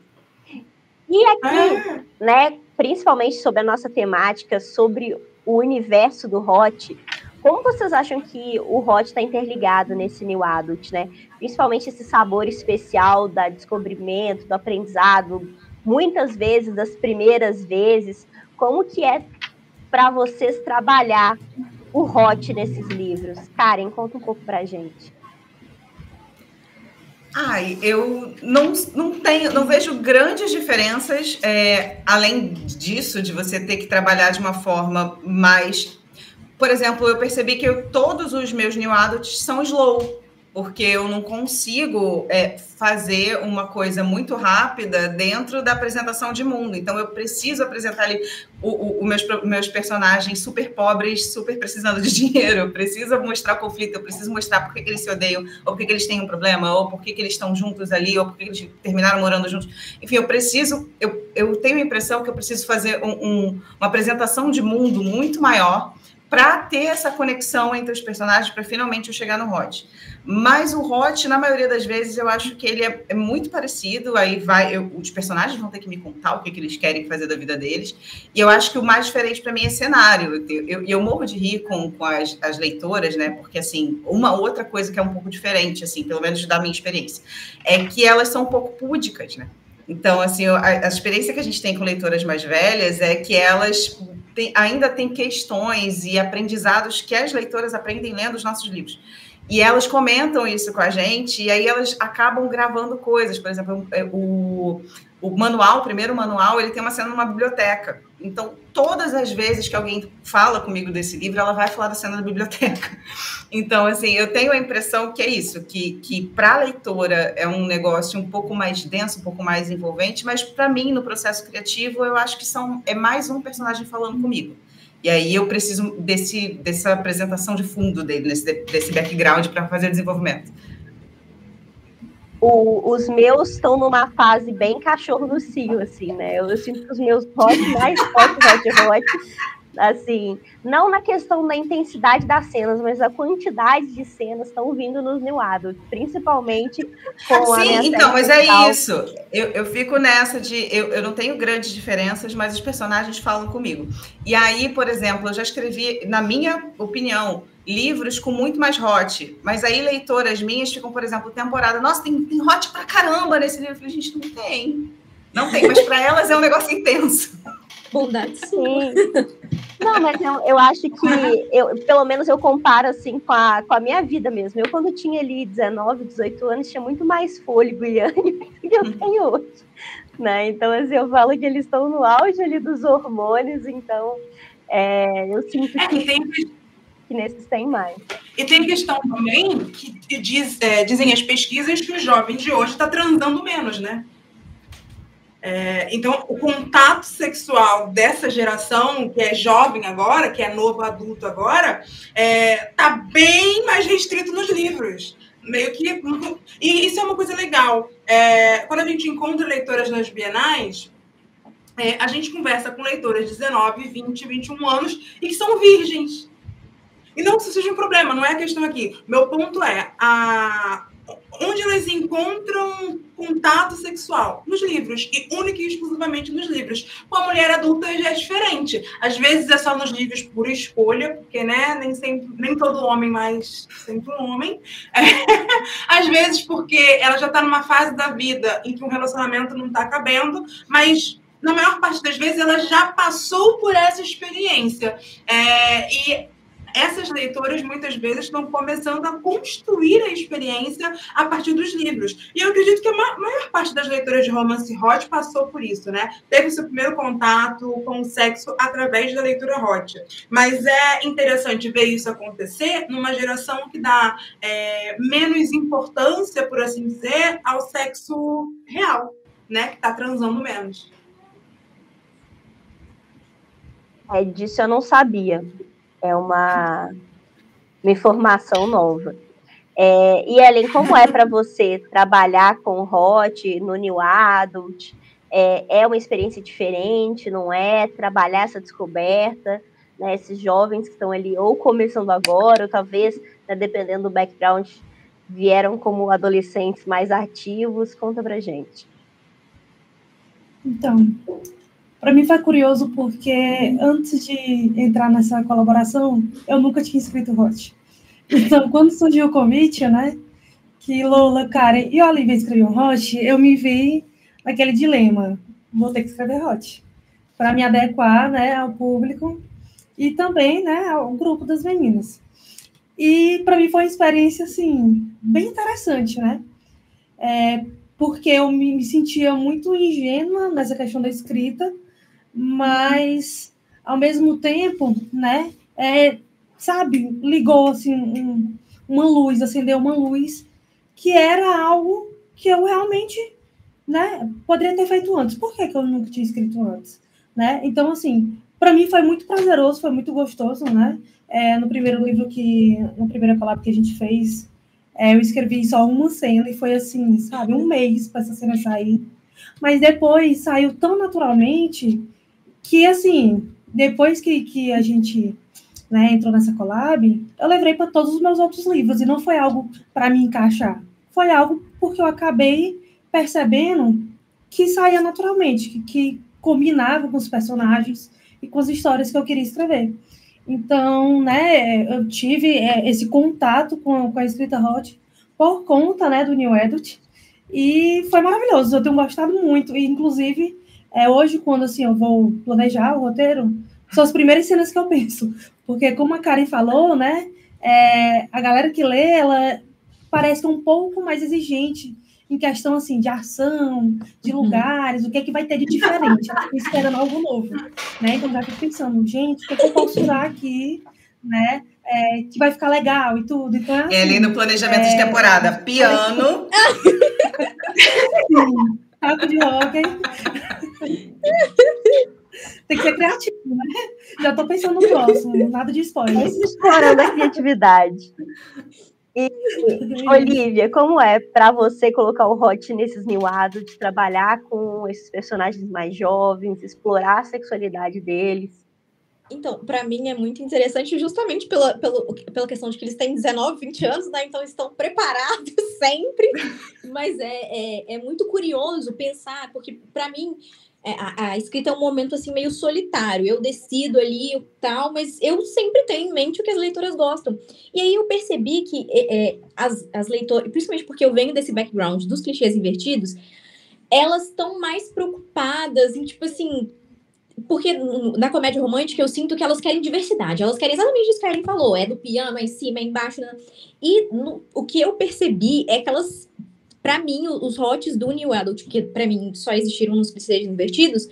E aqui, né, principalmente sobre a nossa temática, sobre o universo do Hot, como vocês acham que o Hot está interligado nesse New Adult, né? Principalmente esse sabor especial da descobrimento, do aprendizado, muitas vezes, das primeiras vezes. Como que é para vocês trabalhar o Hot nesses livros? Karen, conta um pouco pra gente. Eu não vejo grandes diferenças, além disso, de você ter que trabalhar de uma forma mais... Por exemplo, eu percebi que todos os meus New Adults são slow, porque eu não consigo fazer uma coisa muito rápida dentro da apresentação de mundo. Então, eu preciso apresentar ali meus personagens super pobres, super precisando de dinheiro. Eu preciso mostrar o conflito, eu preciso mostrar por que eles se odeiam, ou por que eles têm um problema, ou por que eles estão juntos ali, ou por que eles terminaram morando juntos. Enfim, eu tenho a impressão que eu preciso fazer uma apresentação de mundo muito maior para ter essa conexão entre os personagens, para finalmente eu chegar no Hot. Mas o Hot, na maioria das vezes, eu acho que ele é muito parecido, aí os personagens vão ter que me contar o que eles querem fazer da vida deles, e eu acho que o mais diferente para mim é cenário. Eu morro de rir com as leitoras, né, porque, assim, uma outra coisa que é um pouco diferente, assim, pelo menos da minha experiência, é que elas são um pouco púdicas, né? Então, assim, a experiência que a gente tem com leitoras mais velhas é que elas ainda têm questões e aprendizados que as leitoras aprendem lendo os nossos livros. E elas comentam isso com a gente, e aí elas acabam gravando coisas. Por exemplo, o manual, o primeiro manual, ele tem uma cena numa biblioteca. Então, todas as vezes que alguém fala comigo desse livro, ela vai falar da cena da biblioteca. Então, assim, eu tenho a impressão que é isso, que para a leitora é um negócio um pouco mais denso, um pouco mais envolvente, mas para mim, no processo criativo, eu acho que é mais um personagem falando comigo. E aí eu preciso dessa apresentação de fundo dele, desse background para fazer o desenvolvimento. Os meus estão numa fase bem cachorro no cio, assim, né? Eu sinto que os meus Hot mais Hot, assim, não na questão da intensidade das cenas, mas a quantidade de cenas estão vindo nos New Adult, principalmente com a minha então, mas é isso. Eu fico nessa eu não tenho grandes diferenças, mas os personagens falam comigo. E aí, por exemplo, eu já escrevi, na minha opinião, livros com muito mais Hot, mas aí leitoras minhas ficam, por exemplo, temporada, nossa, tem Hot pra caramba nesse livro. Eu falei, gente, não tem, mas para elas é um negócio intenso. Bondade. Sim. Não, mas eu acho que, pelo menos eu comparo assim com a minha vida mesmo. Eu, quando tinha ali 19, 18 anos, tinha muito mais fôlego e ânimo do que eu tenho hoje, né? Então, assim, eu falo que eles estão no auge ali dos hormônios, então eu sinto que nesses tem mais. E tem questão também que dizem as pesquisas que o jovem de hoje está transando menos, né? Então, o contato sexual dessa geração, que é jovem agora, que é novo adulto agora, está bem mais restrito nos livros. Meio que... E isso é uma coisa legal. Quando a gente encontra leitoras nas bienais, a gente conversa com leitoras de 19, 20, 21 anos e que são virgens. E não que isso seja um problema, não é a questão aqui. Meu ponto é onde elas encontram contato sexual? Nos livros, e única e exclusivamente nos livros. Com a mulher adulta já é diferente. Às vezes é só nos livros por escolha, porque né, nem todo homem, mas sempre um homem. Às vezes porque ela já está numa fase da vida em que um relacionamento não está cabendo, mas na maior parte das vezes ela já passou por essa experiência. E essas leitoras, muitas vezes, estão começando a construir a experiência a partir dos livros. E eu acredito que a maior parte das leitoras de romance hot passou por isso, né? Teve seu primeiro contato com o sexo através da leitura hot. Mas é interessante ver isso acontecer numa geração que dá menos importância, por assim dizer, ao sexo real, né? Que está transando menos. Disso eu não sabia. É uma informação nova. E Ellen, como é para você trabalhar com hot no New Adult? É uma experiência diferente, não é? Trabalhar essa descoberta, né? Esses jovens que estão ali ou começando agora, ou talvez, né, dependendo do background, vieram como adolescentes mais ativos. Conta pra gente. Então, para mim foi curioso porque antes de entrar nessa colaboração, eu nunca tinha escrito hot. Então, quando surgiu o convite, né, que Lola, Karen e Olivia escreviam hot, eu me vi naquele dilema, vou ter que escrever hot, para me adequar, né, ao público e também, né, ao grupo das meninas. E para mim foi uma experiência, assim, bem interessante, né, porque eu me sentia muito ingênua nessa questão da escrita, mas, ao mesmo tempo, né, sabe, ligou, assim, uma luz, acendeu uma luz, que era algo que eu realmente, né, poderia ter feito antes. Por que eu nunca tinha escrito antes? Né? Então, assim, para mim foi muito prazeroso, foi muito gostoso, né? No primeiro livro na primeira palavra que a gente fez, eu escrevi só uma cena e foi assim, sabe, um mês para essa cena sair. Mas depois saiu tão naturalmente que, assim, depois que a gente, né, entrou nessa collab, eu levei para todos os meus outros livros, e não foi algo para me encaixar. Foi algo porque eu acabei percebendo que saía naturalmente, que combinava com os personagens e com as histórias que eu queria escrever. Então, né, eu tive esse contato com a escrita hot por conta, né, do New Adult, e foi maravilhoso, eu tenho gostado muito, e inclusive, hoje, quando assim, eu vou planejar o roteiro, são as primeiras cenas que eu penso, porque como a Karen falou, né, a galera que lê, ela parece um pouco mais exigente em questão, assim, de ação, de lugares, o que é que vai ter de diferente, ela fica esperando algo novo, né, então já fico pensando, gente, o que é que eu posso usar aqui, né, que vai ficar legal e tudo, então assim, ali no planejamento de temporada, piano... Sim, taco de hóquei. Tem que ser criativo, né? Já estou pensando no próximo, nada de spoiler. Explorando a criatividade. E, Olivia, como é para você colocar o hot nesses New Adult, trabalhar com esses personagens mais jovens, explorar a sexualidade deles? Então, para mim é muito interessante justamente pela questão de que eles têm 19, 20 anos, né? Então estão preparados sempre. Mas é muito curioso pensar, porque para mim a escrita é um momento assim meio solitário. Eu decido ali e tal, mas eu sempre tenho em mente o que as leitoras gostam. E aí eu percebi que as leitoras, principalmente porque eu venho desse background dos clichês invertidos, elas estão mais preocupadas em, tipo assim... Porque na comédia romântica eu sinto que elas querem diversidade. Elas querem exatamente isso que a Karen falou. É do piano, é em cima, é embaixo. Né? E o que eu percebi é que elas... Pra mim, os hots do New Adult, que pra mim só existiram nos clichês invertidos,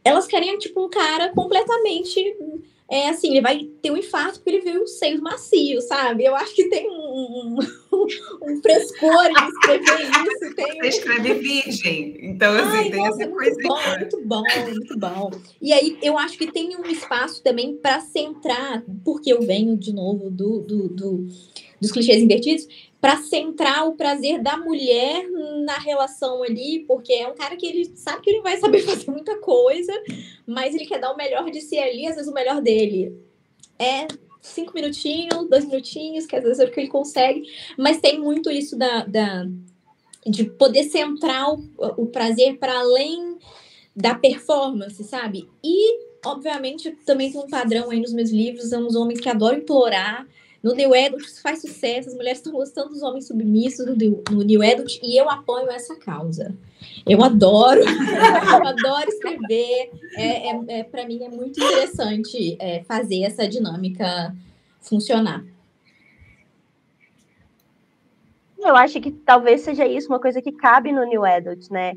elas querem, tipo, um cara completamente... assim, ele vai ter um infarto porque ele viu os seios macios, sabe? Eu acho que tem um frescor em escrever isso. Você escreve virgem, então assim, tem essa coisa. Muito bom. E aí, eu acho que tem um espaço também para centrar, porque eu venho, de novo, dos clichês invertidos, para centrar o prazer da mulher na relação ali, porque é um cara que ele sabe que ele vai saber fazer muita coisa, mas ele quer dar o melhor de si ali, às vezes o melhor dele é 5 minutinhos, 2 minutinhos, que às vezes é o que ele consegue, mas tem muito isso de poder centrar o prazer para além da performance, sabe? E, obviamente, também tem um padrão aí nos meus livros, são os homens que adoram implorar. No New Adult faz sucesso, as mulheres estão gostando dos homens submissos no New Adult, e eu apoio essa causa. Eu adoro, eu adoro escrever. Para mim é muito interessante fazer essa dinâmica funcionar. Eu acho que talvez seja isso, uma coisa que cabe no New Adult, né?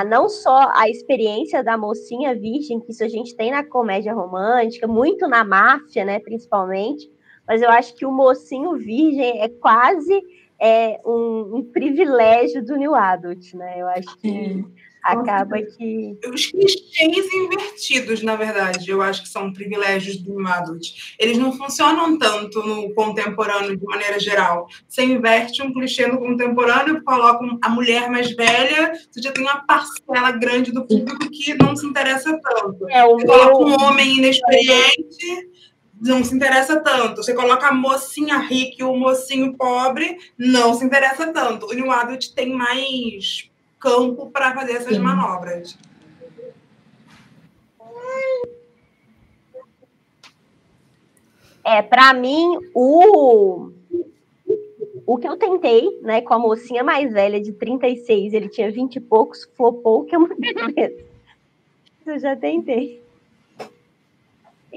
Não só a experiência da mocinha virgem, que isso a gente tem na comédia romântica, muito na máfia, né, principalmente, mas eu acho que o mocinho virgem é quase um privilégio do New Adult, né? Eu acho que acaba que... Os clichês invertidos, na verdade, eu acho que são privilégios do New Adult. Eles não funcionam tanto no contemporâneo de maneira geral. Você inverte um clichê no contemporâneo, coloca a mulher mais velha, você já tem uma parcela grande do público que não se interessa tanto. Você coloca um homem inexperiente, não se interessa tanto. Você coloca a mocinha rica e o mocinho pobre, não se interessa tanto. O New Adult tem mais campo para fazer essas manobras. Para mim, o que eu tentei, né, com a mocinha mais velha de 36, ele tinha 20 e poucos, flopou, que é uma beleza. Eu já tentei.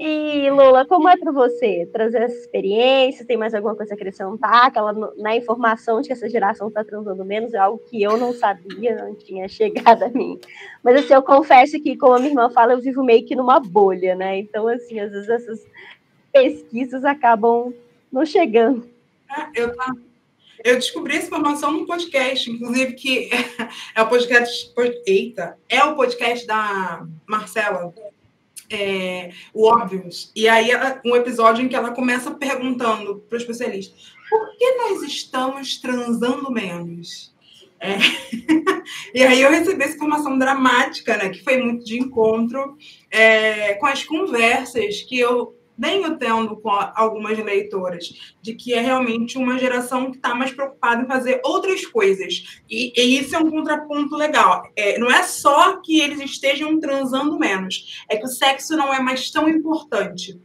E, Lola, como é para você trazer essa experiência? Tem mais alguma coisa a acrescentar? Na informação de que essa geração está transando menos é algo que eu não sabia, não tinha chegado a mim. Mas, assim, eu confesso que, como a minha irmã fala, eu vivo meio que numa bolha, né? Então, assim, às vezes essas pesquisas acabam não chegando. Eu descobri essa informação num podcast, inclusive, que é o podcast... Eita! É o podcast da Marcela, o Óbvios. E aí, um episódio em que ela começa perguntando para o especialista: por que nós estamos transando menos? E aí eu recebi essa informação dramática, né, que foi muito de encontro com as conversas que eu venho tendo com algumas leitoras, de que é realmente uma geração que está mais preocupada em fazer outras coisas. E isso é um contraponto legal. Não é só que eles estejam transando menos, é que o sexo não é mais tão importante.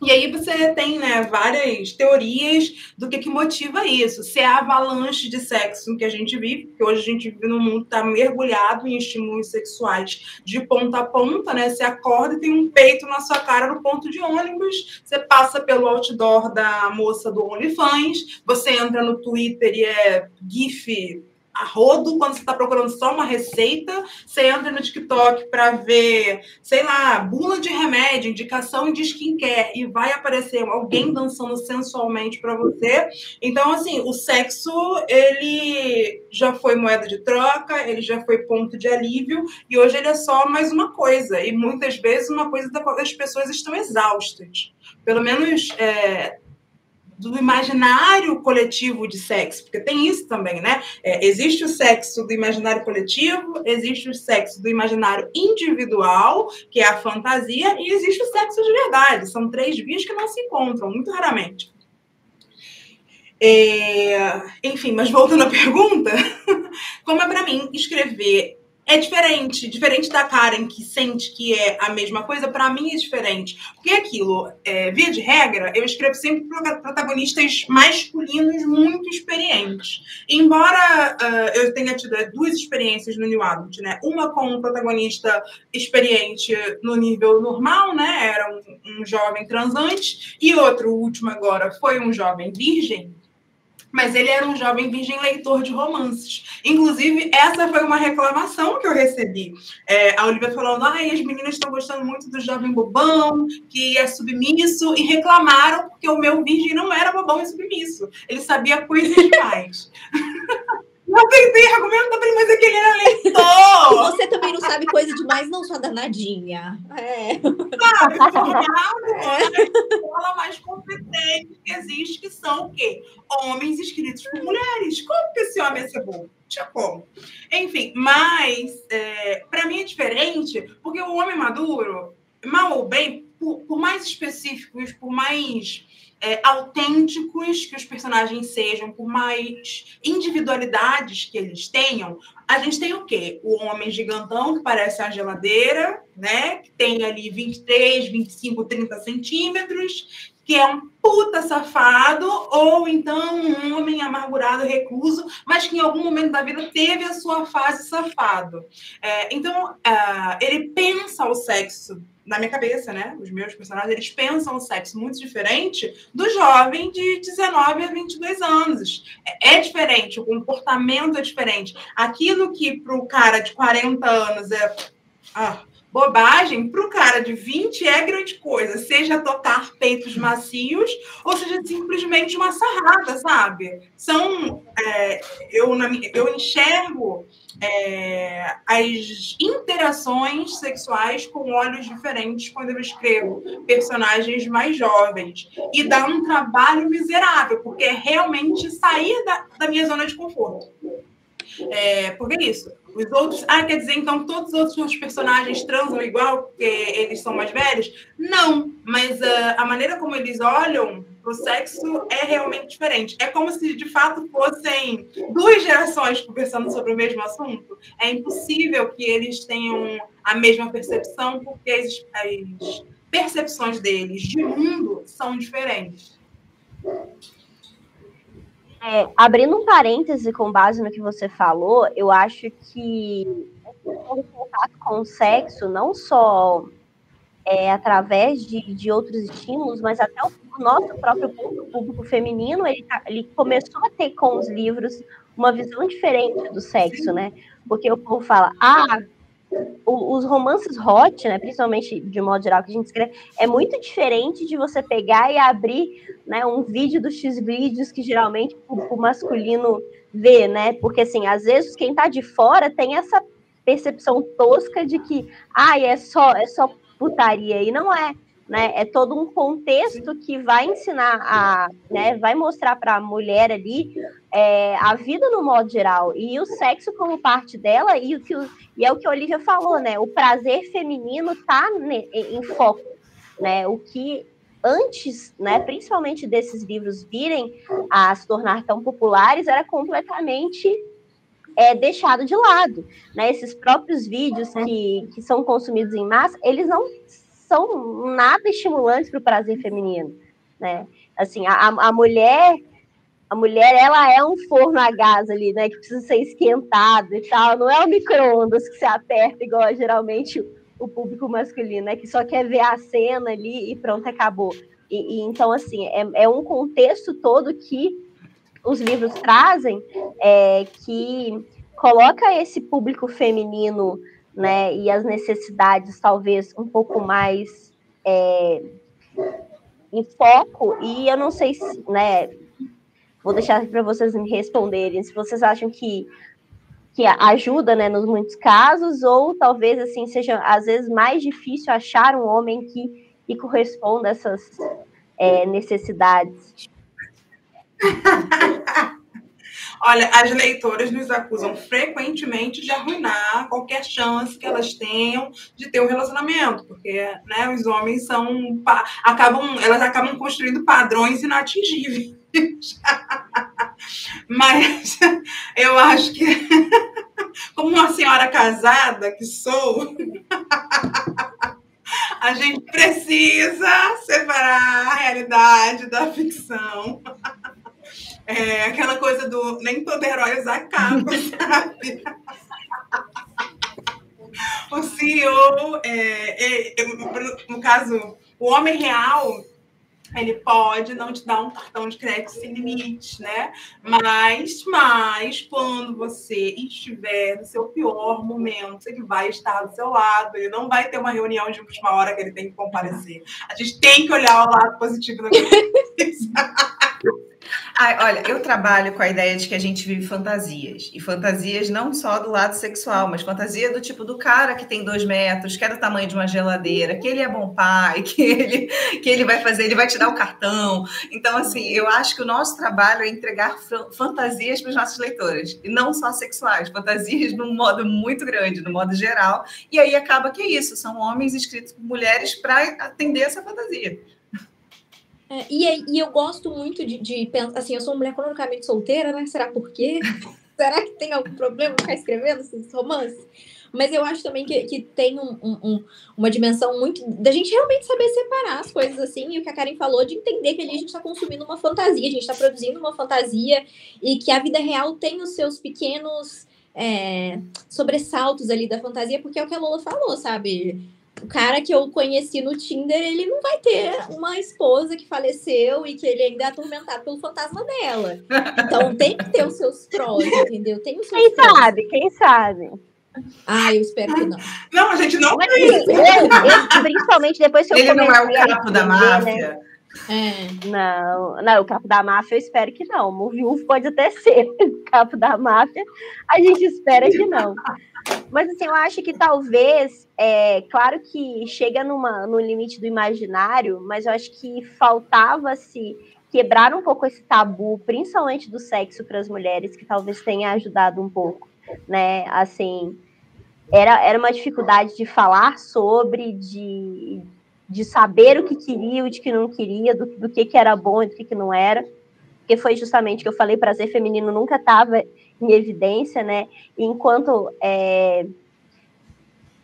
E aí você tem, né, várias teorias do que motiva isso. Se é a avalanche de sexo que a gente vive, porque hoje a gente vive num mundo que está mergulhado em estímulos sexuais de ponta a ponta, né? Você acorda e tem um peito na sua cara no ponto de ônibus, você passa pelo outdoor da moça do OnlyFans, você entra no Twitter e é GIF a rodo, quando você está procurando só uma receita, você entra no TikTok para ver, sei lá, bula de remédio, indicação de skincare, e vai aparecer alguém dançando sensualmente para você. Então, assim, o sexo, ele já foi moeda de troca, ele já foi ponto de alívio, e hoje ele é só mais uma coisa, e muitas vezes uma coisa da qual as pessoas estão exaustas. Pelo menos... do imaginário coletivo de sexo, porque tem isso também, né? Existe o sexo do imaginário coletivo, existe o sexo do imaginário individual, que é a fantasia, e existe o sexo de verdade. São 3 vias que não se encontram, muito raramente. Enfim, mas voltando à pergunta, como é para mim escrever é diferente da Karen, que sente que é a mesma coisa, para mim é diferente. Porque é aquilo, via de regra, eu escrevo sempre protagonistas masculinos muito experientes. Embora eu tenha tido 2 experiências no New Adult, né? Uma com um protagonista experiente no nível normal, né? Era um jovem transante, e outro, o último agora, foi um jovem virgem. Mas ele era um jovem virgem leitor de romances. Inclusive, essa foi uma reclamação que eu recebi. A Olivia falando, as meninas estão gostando muito do jovem bobão, que é submisso, e reclamaram porque o meu virgem não era bobão e submisso. Ele sabia coisas demais. Eu tentei argumentar, mas é que ele era leitor. Você também não sabe coisa demais, não, sua danadinha. Sabe, formado na escola mais competente que existe, que são o quê? Homens escritos por mulheres. Como que esse homem ia ser bom? Tinha como. Enfim, mas para mim é diferente, porque o homem maduro, mal ou bem, por mais específicos, por mais autênticos que os personagens sejam, por mais individualidades que eles tenham, a gente tem o quê? O homem gigantão, que parece uma geladeira, né? Que tem ali 23, 25, 30 centímetros, que é um puta safado, ou então um homem amargurado, recluso, mas que em algum momento da vida teve a sua fase safado. Então, ele pensa o sexo, na minha cabeça, né? Os meus personagens, eles pensam o sexo muito diferente do jovem de 19 a 22 anos. É diferente, o comportamento é diferente. Aquilo que para o cara de 40 anos é bobagem, para o cara de 20 é grande coisa, seja tocar peitos macios ou seja simplesmente uma sarrada, sabe? Eu enxergo as interações sexuais com olhos diferentes quando eu escrevo personagens mais jovens, e dá um trabalho miserável, porque é realmente sair da minha zona de conforto. Porque é isso. Os outros... quer dizer, então, todos os outros personagens transam igual porque eles são mais velhos? Não, mas a maneira como eles olham pro sexo é realmente diferente. É como se, de fato, fossem duas gerações conversando sobre o mesmo assunto. É impossível que eles tenham a mesma percepção, porque as percepções deles de mundo são diferentes. Abrindo um parêntese com base no que você falou, eu acho que o contato com o sexo, não só através de outros estímulos, mas até o nosso próprio público feminino, ele começou a ter com os livros uma visão diferente do sexo, né? Porque o povo fala, os romances hot, né, principalmente de modo geral que a gente escreve, é muito diferente de você pegar e abrir, né, um vídeo dos X-Vídeos que geralmente o masculino vê, né? Porque, assim, às vezes quem tá de fora tem essa percepção tosca de que é só putaria, e não é, né? É todo um contexto que vai ensinar vai mostrar para a mulher ali a vida no modo geral, e o sexo como parte dela, e é o que a Olivia falou, né? O prazer feminino tá em foco, né? O que antes, né, principalmente desses livros virem a se tornar tão populares, era completamente deixado de lado, né? Esses próprios vídeos que são consumidos em massa, eles não são nada estimulantes para o prazer feminino, né? Assim, a mulher, ela é um forno a gás ali, né? Que precisa ser esquentado e tal. Não é o micro-ondas que você aperta igual geralmente o público masculino, né? Que só quer ver a cena ali e pronto, acabou. E então, assim, é um contexto todo que os livros trazem, que coloca esse público feminino, né, e as necessidades talvez um pouco mais em foco. E eu não sei se, né, vou deixar para vocês me responderem, se vocês acham que ajuda, né, nos muitos casos, ou talvez assim seja às vezes mais difícil achar um homem que corresponda a essas necessidades. Olha, as leitoras nos acusam frequentemente de arruinar qualquer chance que elas tenham de ter um relacionamento, porque, né, os homens elas acabam construindo padrões inatingíveis. Mas eu acho que, como uma senhora casada que sou, a gente precisa separar a realidade da ficção. Aquela coisa do nem todo herói usa capa, sabe? O CEO, no caso, o homem real, ele pode não te dar um cartão de crédito sem limite, né? Mas quando você estiver no seu pior momento, ele vai estar do seu lado, ele não vai ter uma reunião de última hora que ele tem que comparecer. A gente tem que olhar o lado positivo da coisa. Olha, eu trabalho com a ideia de que a gente vive fantasias. E fantasias não só do lado sexual, mas fantasia do tipo do cara que tem 2 metros, que é do tamanho de uma geladeira, que ele é bom pai, que ele vai fazer, ele vai te dar o cartão. Então, assim, eu acho que o nosso trabalho é entregar fantasias para os nossos leitores. E não só sexuais, fantasias num modo muito grande, no modo geral. E aí acaba que é isso, são homens escritos por mulheres para atender essa fantasia. E eu gosto muito de pensar, assim, eu sou uma mulher cronicamente solteira, né? Será por quê? Será que tem algum problema ficar escrevendo esses romances? Mas eu acho também que tem uma dimensão muito da gente realmente saber separar as coisas assim, e o que a Karen falou, de entender que ali a gente está consumindo uma fantasia, a gente está produzindo uma fantasia, e que a vida real tem os seus pequenos sobressaltos ali da fantasia, porque é o que a Lola falou, sabe? O cara que eu conheci no Tinder, ele não vai ter uma esposa que faleceu e que ele ainda é atormentado pelo fantasma dela. Então tem que ter os seus prós, entendeu? Tem os seus prós. Quem sabe? Eu espero que não. Não, a gente não. Principalmente depois que eu comecei. Ele não é o capo da máfia? Né? Não, o capo da máfia eu espero que não. O viúvo pode até ser o capo da máfia, a gente espera que não. Mas assim, eu acho que talvez, claro que chega no limite do imaginário, mas eu acho que faltava-se quebrar um pouco esse tabu, principalmente do sexo para as mulheres, que talvez tenha ajudado um pouco, né? Assim, era uma dificuldade de falar sobre, de saber o que queria, o que não queria, do que era bom e do que não era, porque foi justamente o que eu falei, prazer feminino nunca estava em evidência, né? Enquanto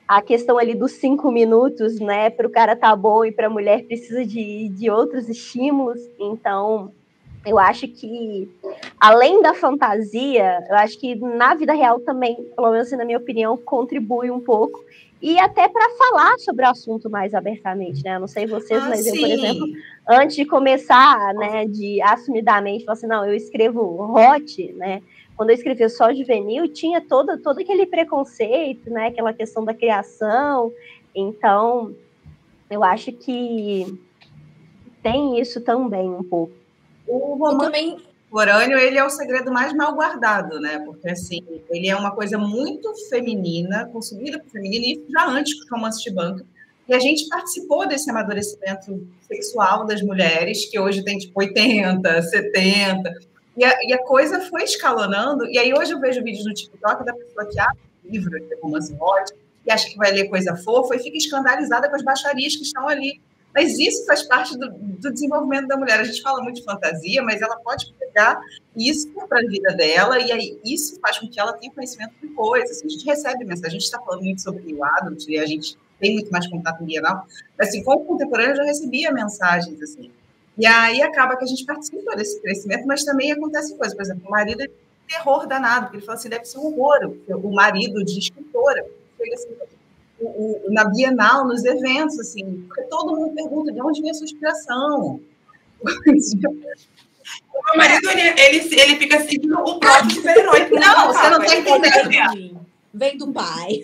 a questão ali dos 5 minutos, né, para o cara tá bom e para a mulher precisa de outros estímulos. Então, eu acho que, além da fantasia, eu acho que na vida real também, pelo menos na minha opinião, contribui um pouco. E até para falar sobre o assunto mais abertamente, né? Eu não sei vocês, mas eu, por exemplo, antes de começar, né, de assumidamente, falar assim, não, eu escrevo hot, né? Quando eu escrevi só juvenil, tinha todo aquele preconceito, né? Aquela questão da criação. Então, eu acho que tem isso também um pouco. O romance contemporâneo, ele é o segredo mais mal guardado, né? Porque, assim, ele é uma coisa muito feminina, consumida por feminino, e isso já antes dos romances de banca. E a gente participou desse amadurecimento sexual das mulheres, que hoje tem, tipo, 80, 70... E a coisa foi escalonando, e aí hoje eu vejo vídeos no TikTok da pessoa que abre um livro de romance hot e acha que vai ler coisa fofa e fica escandalizada com as baixarias que estão ali. Mas isso faz parte do desenvolvimento da mulher. A gente fala muito de fantasia, mas ela pode pegar isso para a vida dela, e aí isso faz com que ela tenha conhecimento de coisas. A gente recebe mensagem, a gente está falando muito sobre o adult, e a gente tem muito mais contato bienal. Assim, com o contemporâneo, eu já recebia mensagens assim. E aí acaba que a gente participa desse crescimento, mas também acontecem coisas. Por exemplo, o marido é um terror danado, porque ele fala assim, deve ser um horror, o marido de escritora. Chega assim, na Bienal, nos eventos, assim, porque todo mundo pergunta de onde vem a sua inspiração. O meu marido, ele fica seguindo o próprio super-herói. Não, você não está entendendo. Vem do pai.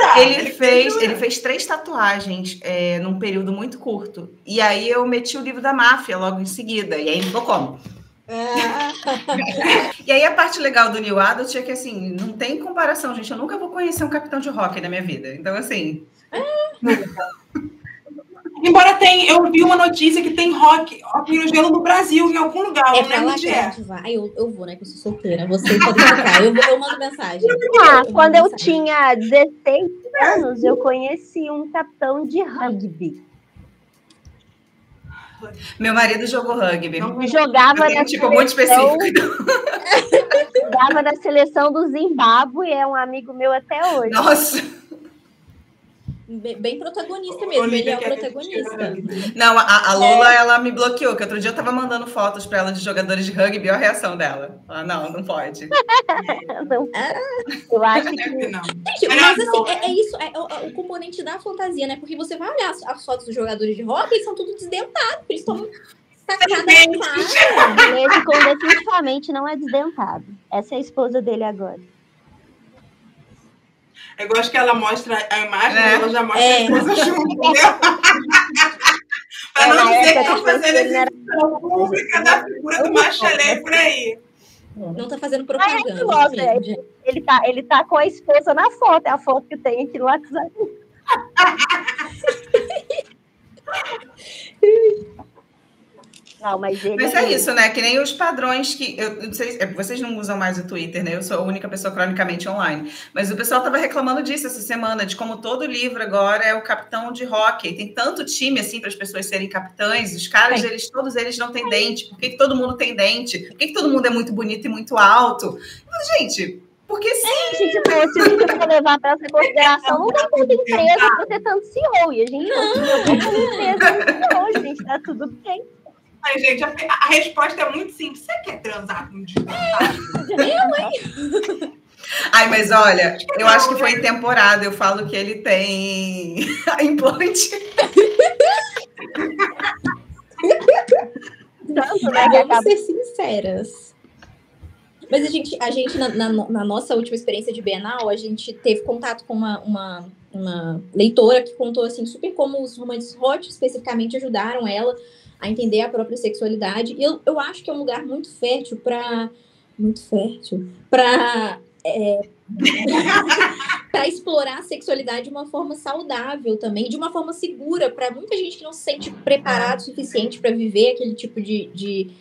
Ele fez 3 tatuagens num período muito curto. E aí eu meti o livro da máfia logo em seguida. E aí ficou como? E aí a parte legal do New Adult é que, assim, não tem comparação, gente. Eu nunca vou conhecer um capitão de rock na minha vida. Então, assim... Embora eu vi uma notícia que tem rock no gelo no Brasil, em algum lugar. É pra lá que a gente vai. Eu vou, né? Que eu sou solteira. Você pode tocar. Eu mando mensagem. Quando eu tinha 16 anos, eu conheci um capitão de rugby. Meu marido jogou rugby. Jogava na tipo muito específico. Jogava na seleção do Zimbábue, é um amigo meu até hoje. Nossa! Bem protagonista mesmo, ele é o protagonista. Não, a Lola, ela me bloqueou, que outro dia eu tava mandando fotos para ela de jogadores de rugby, olha a reação dela. Ela, não pode. Não. Eu acho que não. Gente, mas assim, é isso, o componente da fantasia, né? Porque você vai olhar as fotos dos jogadores de hockey, eles são tudo desdentados, eles estão tacados na cara. Esse com definitivamente não é desdentado. Essa é a esposa dele agora. Eu gosto que ela mostra a imagem, ela já mostra a esposa junto, entendeu? Para não dizer tá fazendo exibição pública da figura do Bachelet por aí. Não tá fazendo propaganda. Ele tá com a esposa na foto, é a foto que tem aqui no WhatsApp. Não, mas é isso, né? Que nem os padrões que... Eu não sei, vocês não usam mais o Twitter, né? Eu sou a única pessoa cronicamente online. Mas o pessoal estava reclamando disso essa semana, de como todo livro agora é o capitão de hóquei. Tem tanto time, assim, para as pessoas serem capitães. Os caras, todos eles não têm dente. Por que todo mundo tem dente? Por que todo mundo é muito bonito e muito alto? Mas, gente... Porque sim. Se a gente for levar para essa consideração, não tem tanta empresa para ter tanto CEO. E a gente não tem tanta empresa CEO, gente. Tá tudo bem. Ai, gente, a resposta é muito simples. Você quer transar com um desvantagem? Eu, hein? Ai, mas olha, eu acho que foi em temporada. Eu falo que ele tem implante. Tanto, né? Vamos ser sinceras. Mas a gente na nossa última experiência de Bienal, a gente teve contato com uma leitora que contou assim, super como os romances hot especificamente ajudaram ela a entender a própria sexualidade. E eu acho que é um lugar muito fértil para explorar a sexualidade de uma forma saudável também, de uma forma segura, para muita gente que não se sente preparado o suficiente para viver aquele tipo de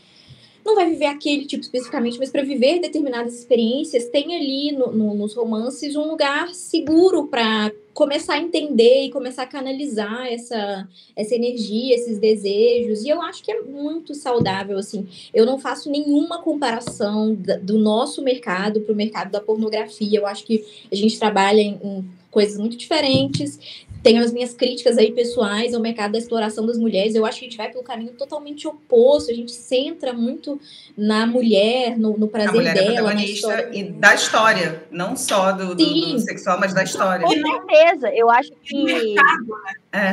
não vai viver aquele tipo especificamente, mas para viver determinadas experiências, tem ali nos romances um lugar seguro para começar a entender e começar a canalizar essa energia, esses desejos. E eu acho que é muito saudável, assim. Eu não faço nenhuma comparação do nosso mercado para o mercado da pornografia. Eu acho que a gente trabalha em coisas muito diferentes. Tenho as minhas críticas aí pessoais ao mercado da exploração das mulheres. Eu acho que a gente vai pelo caminho totalmente oposto. A gente centra muito na mulher, no prazer dela, na história. E da história, não só do sexual, mas da história. Com certeza, eu acho que... E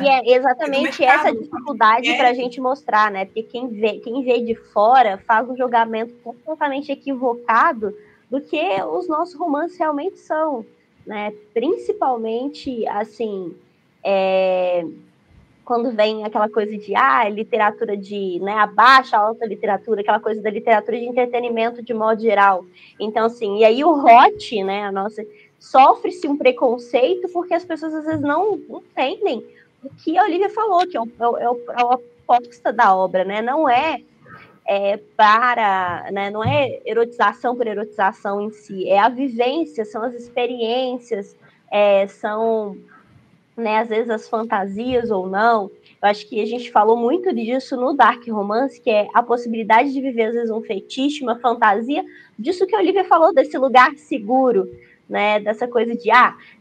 é exatamente essa dificuldade para a gente mostrar, né? Porque quem vê de fora faz um julgamento completamente equivocado do que os nossos romances realmente são, né? Principalmente, assim... quando vem aquela coisa de literatura de, né, a baixa, alta literatura, aquela coisa da literatura de entretenimento de modo geral. Então, assim, e aí o hot, né, sofre-se um preconceito porque as pessoas às vezes não entendem o que a Olivia falou, que é a proposta da obra, né, não é né, não é erotização por erotização em si, é a vivência, são as experiências, são... né, às vezes as fantasias ou não. Eu acho que a gente falou muito disso no Dark Romance, que é a possibilidade de viver, às vezes, um fetiche, uma fantasia, disso que a Olivia falou, desse lugar seguro, né, dessa coisa de,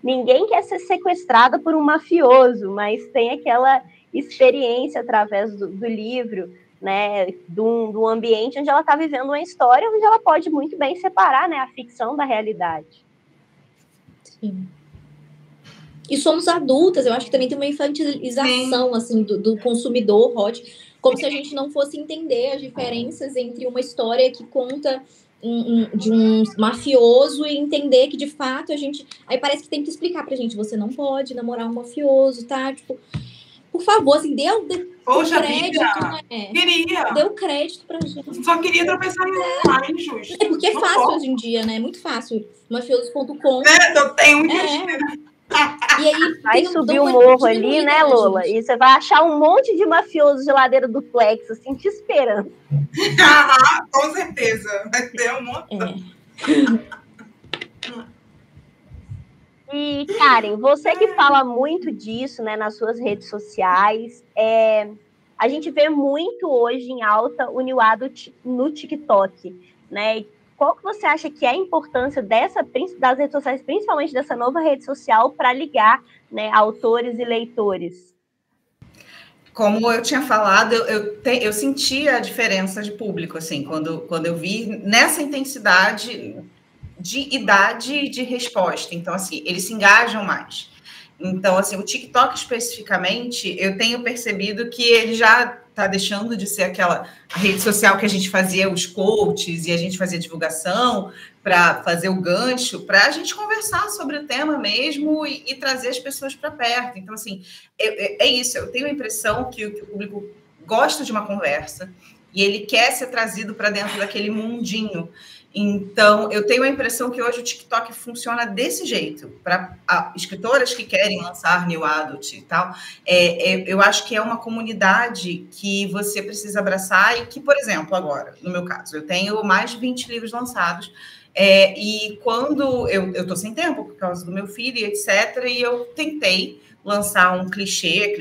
ninguém quer ser sequestrada por um mafioso, mas tem aquela experiência através do livro, né, do ambiente onde ela está vivendo uma história, onde ela pode muito bem separar, né, a ficção da realidade. Sim. E somos adultas, eu acho que também tem uma infantilização assim, do consumidor hot, como se a gente não fosse entender as diferenças entre uma história que conta de um mafioso e entender que, de fato, a gente... Aí parece que tem que explicar pra gente, você não pode namorar um mafioso, tá? Tipo, por favor, assim, dê crédito, né? Dê o crédito pra gente. Só queria tropeçar em online, justo. Porque é fácil hoje em dia, né? Muito fácil. Mafiosos.com. Eu tenho um E aí vai subir o morro ali, né, Lola? Gente. E você vai achar um monte de mafioso geladeira duplex, assim, te esperando. Com certeza. Vai ter um monte. E, Karen, você que fala muito disso, né, nas suas redes sociais, a gente vê muito hoje em alta o niuado no TikTok, né? Qual que você acha que é a importância das redes sociais, principalmente dessa nova rede social, para ligar, né, autores e leitores? Como eu tinha falado, eu senti a diferença de público, assim, quando eu vi nessa intensidade de idade e de resposta. Então, assim, eles se engajam mais. Então, assim, o TikTok especificamente, eu tenho percebido que ele já está deixando de ser a rede social que a gente fazia os coaches e a gente fazia divulgação para fazer o gancho, para a gente conversar sobre o tema mesmo e trazer as pessoas para perto. Então, assim, é isso. Eu tenho a impressão que o público gosta de uma conversa e ele quer ser trazido para dentro daquele mundinho. Então, eu tenho a impressão que hoje o TikTok funciona desse jeito, para escritoras que querem lançar New Adult e tal. Eu acho que é uma comunidade que você precisa abraçar e que, por exemplo, agora, no meu caso, eu tenho mais de 20 livros lançados, e quando eu estou sem tempo por causa do meu filho e etc., e eu tentei lançar um clichê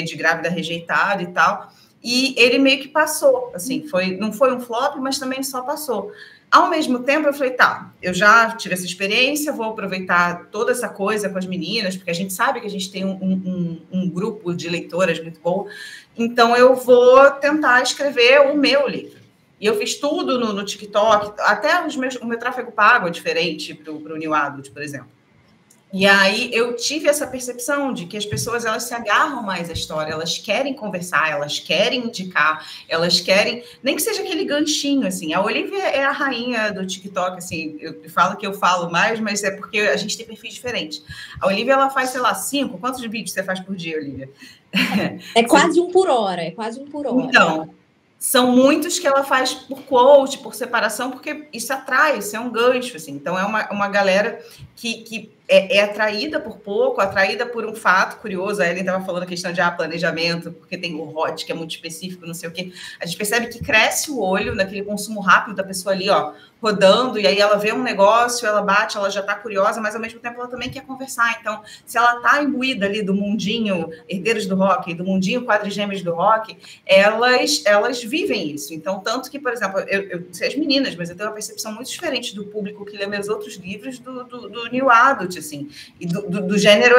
de grávida rejeitada e tal, e ele meio que passou, assim, não foi um flop, mas também só passou. Ao mesmo tempo, eu falei, tá, eu já tive essa experiência, vou aproveitar toda essa coisa com as meninas, porque a gente sabe que a gente tem um grupo de leitoras muito bom, então eu vou tentar escrever o meu livro. E eu fiz tudo no TikTok, até o meu tráfego pago é diferente para o New Adult, por exemplo. E aí eu tive essa percepção de que as pessoas, elas se agarram mais à história, elas querem conversar, elas querem indicar, elas querem, nem que seja aquele ganchinho, assim. A Olivia é a rainha do TikTok, assim, eu falo que eu falo mais, mas é porque a gente tem perfis diferentes. A Olivia, ela faz, sei lá, 5, quantos vídeos você faz por dia, Olivia? É quase um por hora, Então, são muitos que ela faz por quote, por separação, porque isso atrai, isso é um gancho, assim. Então, é uma galera que é atraída por pouco, atraída por um fato curioso. A Ellen estava falando a questão de planejamento, porque tem o hot, que é muito específico, não sei o quê. A gente percebe que cresce o olho naquele consumo rápido da pessoa ali, ó, rodando, e aí ela vê um negócio, ela bate, ela já está curiosa, mas ao mesmo tempo ela também quer conversar. Então, se ela está imbuída ali do mundinho Herdeiros do Rock, do mundinho Quadrigêmeos do Rock, elas vivem isso. Então, tanto que, por exemplo, eu sei as meninas, mas eu tenho uma percepção muito diferente do público que lê meus outros livros do New Adult, assim, e do gênero,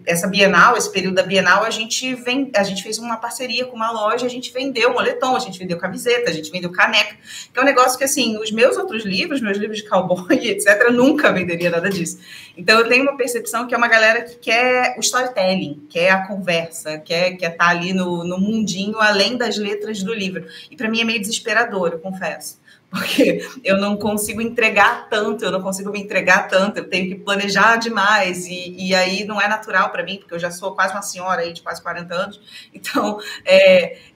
essa Bienal, esse período da Bienal, a gente fez uma parceria com uma loja, a gente vendeu moletom, a gente vendeu camiseta, a gente vendeu caneca, que é um negócio que, assim, os meus outros livros, meus livros de cowboy, etc., eu nunca venderia nada disso. Então, eu tenho uma percepção que é uma galera que quer o storytelling, quer a conversa, quer estar ali no mundinho, além das letras do livro. E para mim é meio desesperador, eu confesso. Porque eu não consigo entregar tanto, eu não consigo me entregar tanto, eu tenho que planejar demais, e aí não é natural para mim, porque eu já sou quase uma senhora aí de quase 40 anos, então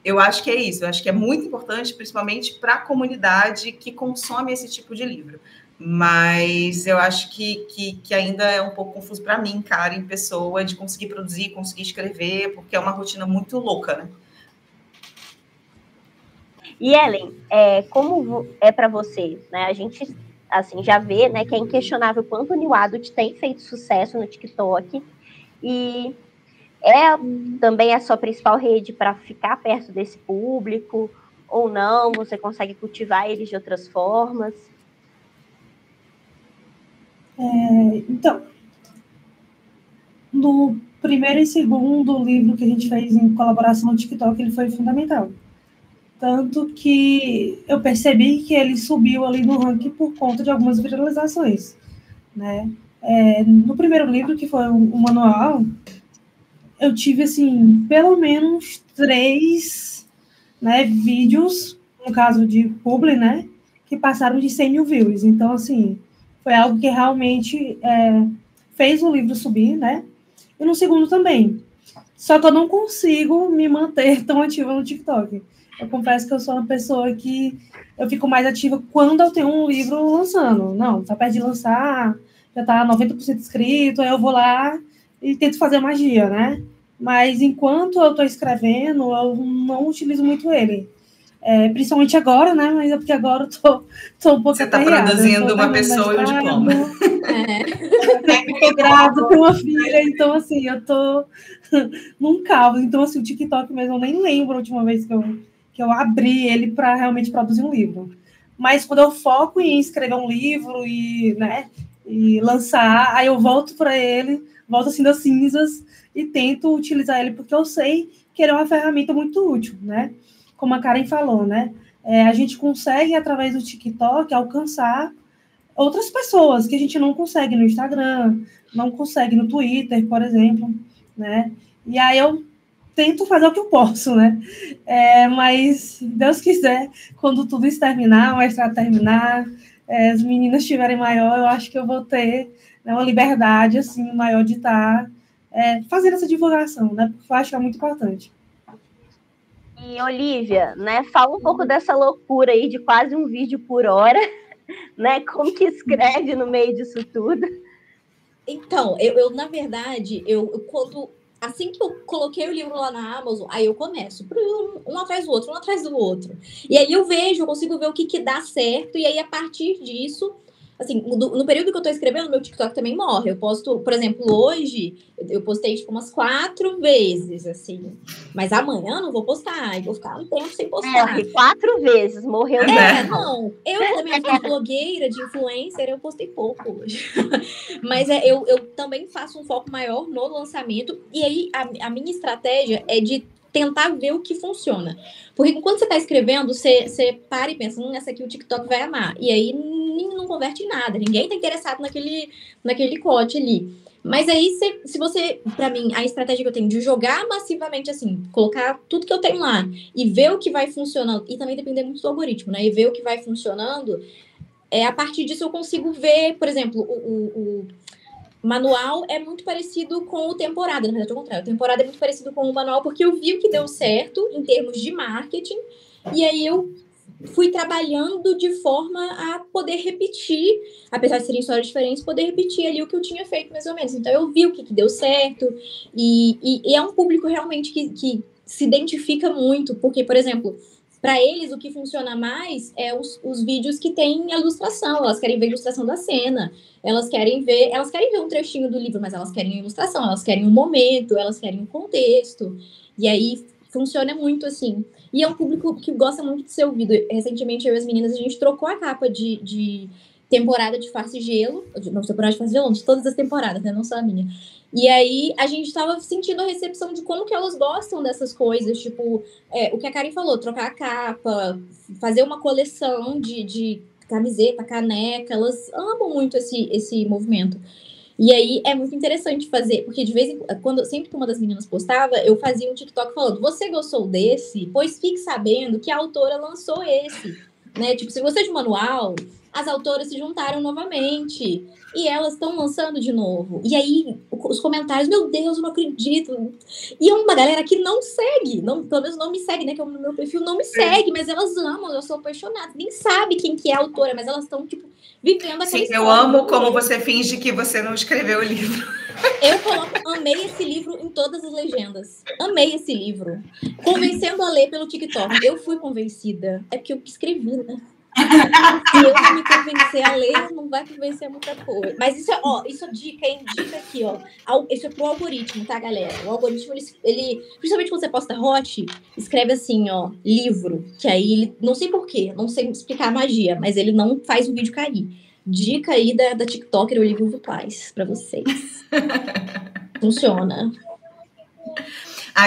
eu acho que é isso, eu acho que é muito importante, principalmente para a comunidade que consome esse tipo de livro, mas eu acho que ainda é um pouco confuso para mim, cara, em pessoa, de conseguir produzir, conseguir escrever, porque é uma rotina muito louca, né? E Ellen, como é para você, né? A gente assim já vê, né, que é inquestionável quanto o New Adult tem feito sucesso no TikTok e também a sua principal rede para ficar perto desse público ou não? Você consegue cultivar eles de outras formas? Então, no primeiro e segundo livro que a gente fez em colaboração no TikTok, ele foi fundamental. Tanto que eu percebi que ele subiu ali no ranking por conta de algumas viralizações, né? No primeiro livro, que foi um manual, eu tive, assim, pelo menos 3, né, vídeos, no caso de publi, né, que passaram de 100 mil views. Então, assim, foi algo que realmente fez o livro subir, né? E no segundo também. Só que eu não consigo me manter tão ativa no TikTok. Eu confesso que eu sou uma pessoa que eu fico mais ativa quando eu tenho um livro lançando. Não, tá perto de lançar, já tá 90% inscrito, aí eu vou lá e tento fazer magia, né? Mas enquanto eu tô escrevendo, eu não utilizo muito ele. Principalmente agora, né? Mas é porque agora eu tô um pouco Você tá produzindo uma pessoa e um diploma. Tô grávida, tenho uma filha, então, assim, eu tô num caos. Então, assim, o TikTok mesmo, eu nem lembro a última vez que eu abri ele para realmente produzir um livro. Mas quando eu foco em escrever um livro e lançar, aí eu volto para ele, volto assim das cinzas e tento utilizar ele, porque eu sei que ele é uma ferramenta muito útil, né? Como a Karen falou, né? A gente consegue, através do TikTok, alcançar outras pessoas que a gente não consegue no Instagram, não consegue no Twitter, por exemplo, né? E aí eu tento fazer o que eu posso, né? Mas, se Deus quiser, quando tudo isso terminar, o mestrado terminar, as meninas estiverem maior, eu acho que eu vou ter, né, uma liberdade, assim, maior de estar fazendo essa divulgação, né? Porque eu acho que é muito importante. E, Olivia, né, fala um pouco dessa loucura aí de quase um vídeo por hora, né? Como que escreve no meio disso tudo? Então, na verdade, assim que eu coloquei o livro lá na Amazon, aí eu começo um atrás do outro, um atrás do outro. E aí eu consigo ver o que dá certo, e aí a partir disso, assim, no período que eu tô escrevendo, meu TikTok também morre. Eu posto, por exemplo, hoje, eu postei, tipo, umas 4 vezes, assim. Mas amanhã eu não vou postar, eu vou ficar um tempo sem postar. Morre 4 vezes, morreu. Não. Eu, da minha vida de blogueira, de influencer, eu postei pouco hoje. Mas eu também faço um foco maior no lançamento. E aí, a minha estratégia é de tentar ver o que funciona. Porque quando você está escrevendo, você para e pensa, essa aqui o TikTok vai amar. E aí não converte em nada. Ninguém está interessado naquele corte ali. Mas aí, se você, para mim, a estratégia que eu tenho de jogar massivamente, assim, colocar tudo que eu tenho lá e ver o que vai funcionando, e também depender muito do algoritmo, né? E ver o que vai funcionando, a partir disso eu consigo ver, por exemplo, o manual é muito parecido com o temporada, na verdade, ao contrário. O temporada é muito parecido com o manual porque eu vi o que deu certo em termos de marketing, e aí eu fui trabalhando de forma a poder repetir, apesar de serem histórias diferentes, poder repetir ali o que eu tinha feito, mais ou menos. Então, eu vi o que deu certo, e é um público realmente que se identifica muito, porque, por exemplo, para eles, o que funciona mais é os vídeos que têm ilustração. Elas querem ver a ilustração da cena, elas querem ver um trechinho do livro, mas elas querem a ilustração, elas querem um momento, elas querem um contexto, e aí funciona muito assim. E é um público que gosta muito de ser ouvido. Recentemente, eu e as meninas, a gente trocou a capa de temporada de Farsa e Gelo. Não, temporada de Farsa e Gelo, de todas as temporadas, né? Não só a minha. E aí, a gente tava sentindo a recepção de como que elas gostam dessas coisas. Tipo, o que a Karen falou, trocar a capa, fazer uma coleção de camiseta, caneca. Elas amam muito esse movimento. E aí é muito interessante fazer, porque de vez em quando, sempre que uma das meninas postava, eu fazia um TikTok falando, você gostou desse? Pois fique sabendo que a autora lançou esse, né? Tipo, se você é de manual, as autoras se juntaram novamente e elas estão lançando de novo. E aí, os comentários, meu Deus, eu não acredito. E é uma galera que não segue, pelo menos não me segue, né? Que é o meu perfil não me segue, mas elas amam, eu sou apaixonada. Nem sabe quem que é a autora, mas elas estão, tipo, vivendo aquela história. Eu amo como você finge que você não escreveu o livro. Eu amei esse livro em todas as legendas. Amei esse livro. Convencendo a ler pelo TikTok. Eu fui convencida. É porque eu escrevi, né? Se eu não me convencer a ler, não vai convencer muita coisa. Mas isso é dica, hein? Dica aqui, ó. Isso é pro algoritmo, tá, galera? O algoritmo, ele principalmente quando você posta hot, escreve assim, ó, livro. Que aí ele, não sei porquê, não sei explicar a magia, mas ele não faz o vídeo cair. Dica aí da TikToker Olivia Virtuais pra vocês. Funciona.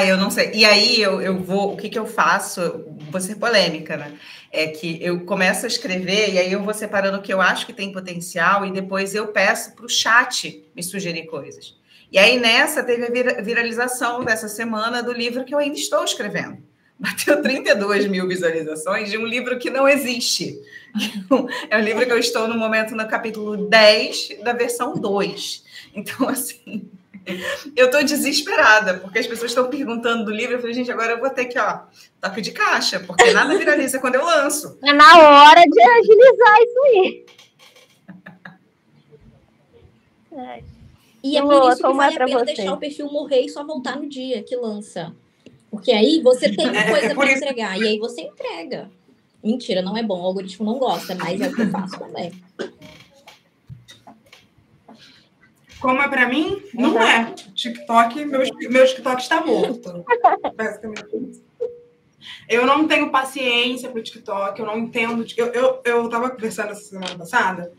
Eu não sei. E aí eu vou, o que eu faço? Vou ser polêmica, né? É que eu começo a escrever e aí eu vou separando o que eu acho que tem potencial e depois eu peço para o chat me sugerir coisas. E aí nessa teve a viralização dessa semana do livro que eu ainda estou escrevendo. Bateu 32 mil visualizações de um livro que não existe. É um livro que eu estou no momento no capítulo 10 da versão 2. Então, assim, eu estou desesperada, porque as pessoas estão perguntando do livro. Eu falei, gente, agora eu vou ter que, toque de caixa, porque nada viraliza quando eu lanço. É na hora de agilizar isso aí. E é por isso que vale a pena deixar o perfil morrer e só voltar no dia que lança. Porque aí você tem coisa para entregar, e aí você entrega. Mentira, não é bom, o algoritmo não gosta, mas é o que eu faço também. Como é para mim, não é. TikTok, meu TikTok está morto. Basicamente isso. Eu não tenho paciência para o TikTok, eu não entendo. Eu estava conversando essa semana passada.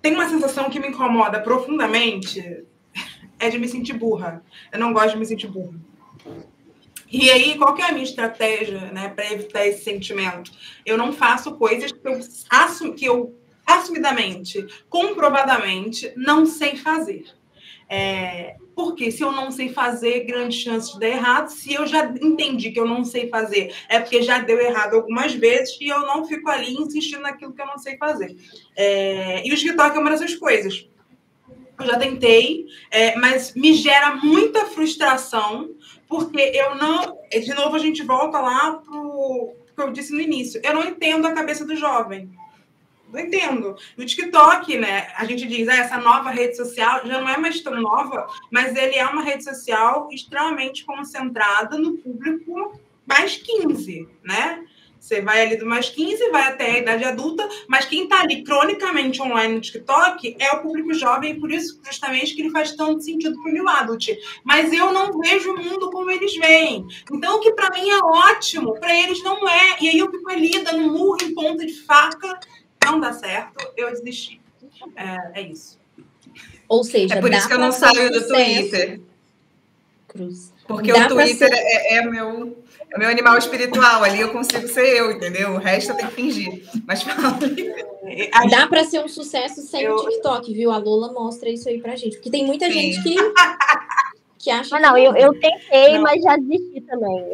Tem uma sensação que me incomoda profundamente, é de me sentir burra. Eu não gosto de me sentir burra. E aí, qual que é a minha estratégia, né, para evitar esse sentimento? Eu não faço coisas que eu assumidamente, comprovadamente, não sei fazer. Porque se eu não sei fazer, grande chance de dar errado. Se eu já entendi que eu não sei fazer, é porque já deu errado algumas vezes e eu não fico ali insistindo naquilo que eu não sei fazer. E o TikTok é uma dessas coisas. Eu já tentei, mas me gera muita frustração, porque eu não... De novo, a gente volta lá pro que eu disse no início. Eu não entendo a cabeça do jovem. Não entendo. No TikTok, né, a gente diz, essa nova rede social já não é mais tão nova, mas ele é uma rede social extremamente concentrada no público mais 15, né? Você vai ali do mais 15, vai até a idade adulta, mas quem está ali cronicamente online no TikTok é o público jovem, e por isso, justamente, que ele faz tanto sentido para o New Adult. Mas eu não vejo o mundo como eles veem. Então, o que para mim é ótimo, para eles não é. E aí eu fico ali dando murro em ponta de faca, não dá certo, eu desisti. É isso. Ou seja, é por isso que eu não saio do Twitter. Cruz. Porque o Twitter é meu animal espiritual. Ali eu consigo ser eu, entendeu? O resto eu tenho que fingir. Mas dá para ser um sucesso sem o TikTok, viu? A Lola mostra isso aí pra gente. Porque tem muita gente que acha não, eu tentei, mas já desisti também.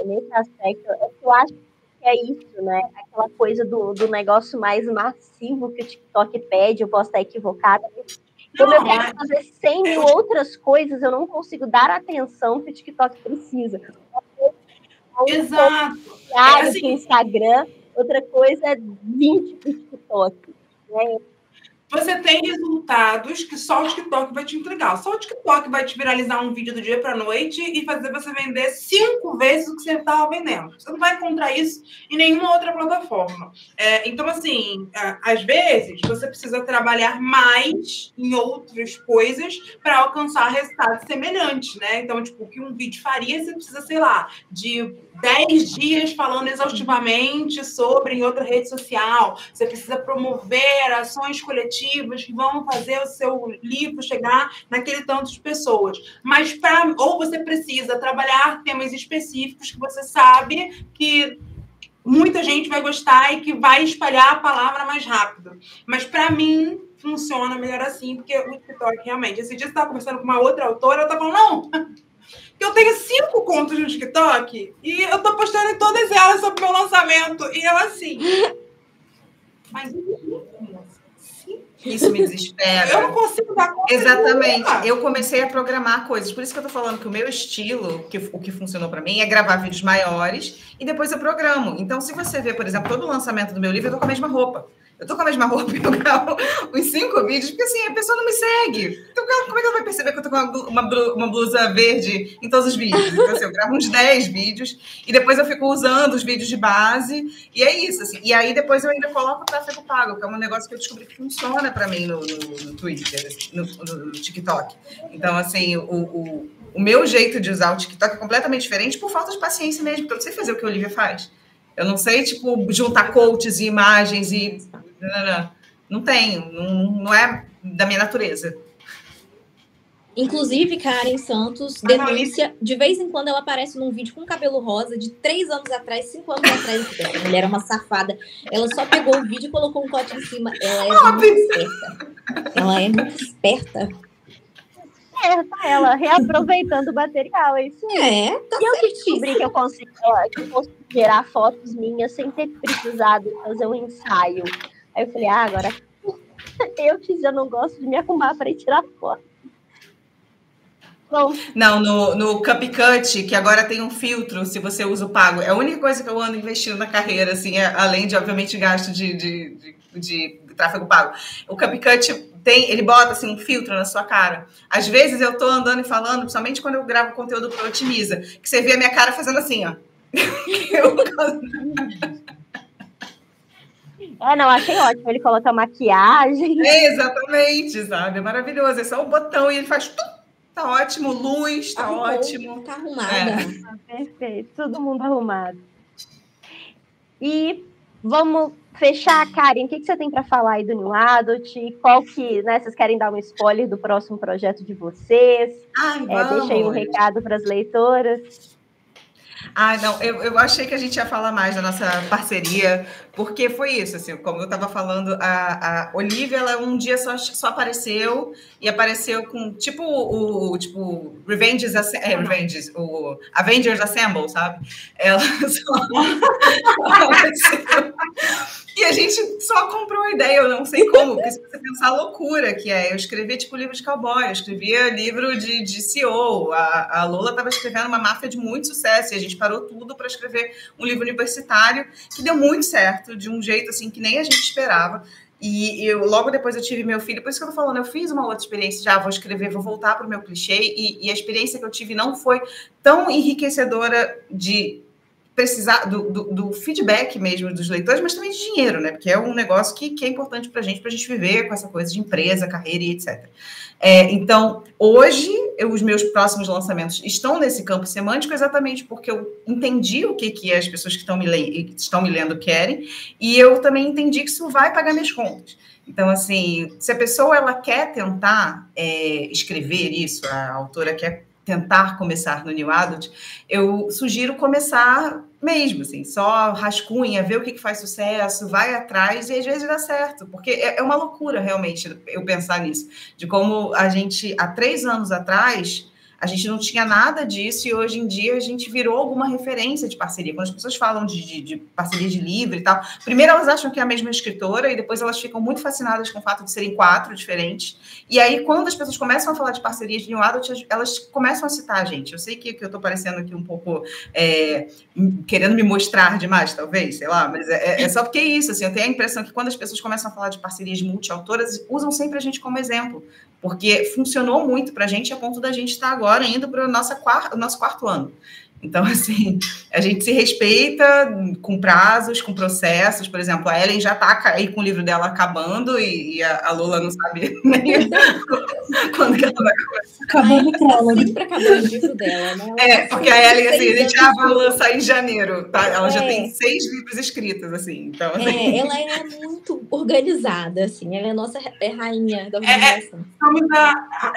Nesse aspecto, eu acho que é isso, né? Aquela coisa do negócio mais massivo que o TikTok pede. Eu posso estar equivocada. Como eu quero fazer 100 mil outras coisas, eu não consigo dar a atenção que o TikTok precisa. Exato. Assim, do Instagram, outra coisa é 20 para o TikTok. Né? Você tem resultados que só o TikTok vai te entregar. Só o TikTok vai te viralizar um vídeo do dia para a noite e fazer você vender 5 vezes o que você estava vendendo. Você não vai encontrar isso em nenhuma outra plataforma. Então, assim, às vezes, você precisa trabalhar mais em outras coisas para alcançar resultados semelhantes, né? Então, tipo, o que um vídeo faria, você precisa, sei lá, de 10 dias falando exaustivamente sobre em outra rede social. Você precisa promover ações coletivas que vão fazer o seu livro chegar naquele tanto de pessoas. Mas ou você precisa trabalhar temas específicos que você sabe que muita gente vai gostar e que vai espalhar a palavra mais rápido. Mas, para mim, funciona melhor assim, porque o TikTok realmente... Esse dia você estava conversando com uma outra autora, ela estava falando, não... Eu tenho 5 contas no TikTok e eu tô postando em todas elas sobre o meu lançamento. E eu assim... Mas isso me desespera. Eu não consigo dar conta. Exatamente. Eu comecei a programar coisas. Por isso que eu tô falando que o meu estilo, o que funcionou para mim, é gravar vídeos maiores e depois eu programo. Então, se você vê, por exemplo, todo o lançamento do meu livro, eu tô com a mesma roupa. Eu tô com a mesma roupa e eu gravo uns 5 vídeos, porque assim, a pessoa não me segue. Então, como é que ela vai perceber que eu tô com uma blusa verde em todos os vídeos? Então, assim, eu gravo uns 10 vídeos e depois eu fico usando os vídeos de base. E é isso, assim. E aí depois eu ainda coloco o tráfego pago, que é um negócio que eu descobri que funciona para mim no Twitter, no TikTok. Então, assim, o meu jeito de usar o TikTok é completamente diferente por falta de paciência mesmo, porque eu não sei fazer o que a Olivia faz. Eu não sei, tipo, juntar quotes e imagens e... Não tenho, não é da minha natureza. Inclusive, Karen Santos denuncia, de vez em quando ela aparece num vídeo com cabelo rosa de 3 anos atrás, 5 anos atrás. Essa mulher é uma safada. Ela só pegou o vídeo e colocou um pote em cima. Ela é muito esperta. Ela é muito esperta. Ela reaproveitando o material, é isso aí. Tá e eu descobri que eu consigo gerar fotos minhas sem ter precisado fazer um ensaio. Aí eu falei, agora eu que já não gosto de me arrumar para ir tirar foto. Bom. Não, no CapCut, que agora tem um filtro, se você usa o pago, é a única coisa que eu ando investindo na carreira, assim, além de, obviamente, gasto de tráfego pago. O CapCut ele bota assim, um filtro na sua cara. Às vezes eu tô andando e falando, principalmente quando eu gravo conteúdo para Otimiza, que você vê a minha cara fazendo assim, ó. Não, achei ótimo. Ele coloca maquiagem. Exatamente, sabe? É maravilhoso. É só o botão e ele faz tudo. Tá ótimo, luz, tá ótimo. Tá arrumada. Perfeito, todo mundo arrumado. E vamos fechar, Karen. O que você tem para falar aí do New Adult? Qual que, né? Vocês querem dar um spoiler do próximo projeto de vocês? Deixa aí um recado para as leitoras. Não, eu achei que a gente ia falar mais da nossa parceria, porque foi isso, assim, como eu estava falando, a Olivia, ela um dia só apareceu, e apareceu com, tipo, o Avengers Assemble, sabe? Ela só apareceu E a gente só comprou a ideia, eu não sei como, porque se você pensar a loucura que é, eu escrevia tipo livro de cowboy, eu escrevia livro de CEO, a Lola estava escrevendo uma máfia de muito sucesso, e a gente parou tudo para escrever um livro universitário que deu muito certo, de um jeito assim que nem a gente esperava. E logo depois eu tive meu filho, por isso que eu tô falando, eu fiz uma outra experiência, já vou escrever, vou voltar para o meu clichê, e a experiência que eu tive não foi tão enriquecedora de precisar do feedback mesmo dos leitores, mas também de dinheiro, né? Porque é um negócio que é importante para a gente viver com essa coisa de empresa, carreira e etc. Então, hoje, os meus próximos lançamentos estão nesse campo semântico exatamente porque eu entendi o que as pessoas que estão me lendo querem, e eu também entendi que isso vai pagar minhas contas. Então, assim, se a pessoa ela quer tentar escrever isso, a autora quer tentar começar no New Adult, eu sugiro começar mesmo, assim, só rascunha, ver o que faz sucesso, vai atrás e às vezes dá certo, porque é uma loucura realmente eu pensar nisso, de como a gente, há 3 anos atrás, a gente não tinha nada disso e hoje em dia a gente virou alguma referência de parceria. Quando as pessoas falam de parceria de livro e tal, primeiro elas acham que é a mesma escritora e depois elas ficam muito fascinadas com o fato de serem 4 diferentes. E aí, quando as pessoas começam a falar de parcerias de New Adult, elas começam a citar a gente. Eu sei que eu estou parecendo aqui um pouco querendo me mostrar demais, talvez, sei lá, mas é só porque é isso. Assim, eu tenho a impressão que quando as pessoas começam a falar de parcerias multiautoras, usam sempre a gente como exemplo, porque funcionou muito para a gente a ponto da gente estar agora indo para o nosso 4º ano. Então, assim, a gente se respeita com prazos, com processos. Por exemplo, a Ellen já está aí com o livro dela acabando e a Lola não sabe nem quando que ela vai começar. Acabando o prólogo. Sempre acabando o livro dela, né? Porque a Ellen, assim, a gente vai lançar em janeiro, tá? Ela já tem 6 livros escritos, assim. Então, assim... ela é muito organizada, assim. Ela é a nossa rainha da organização.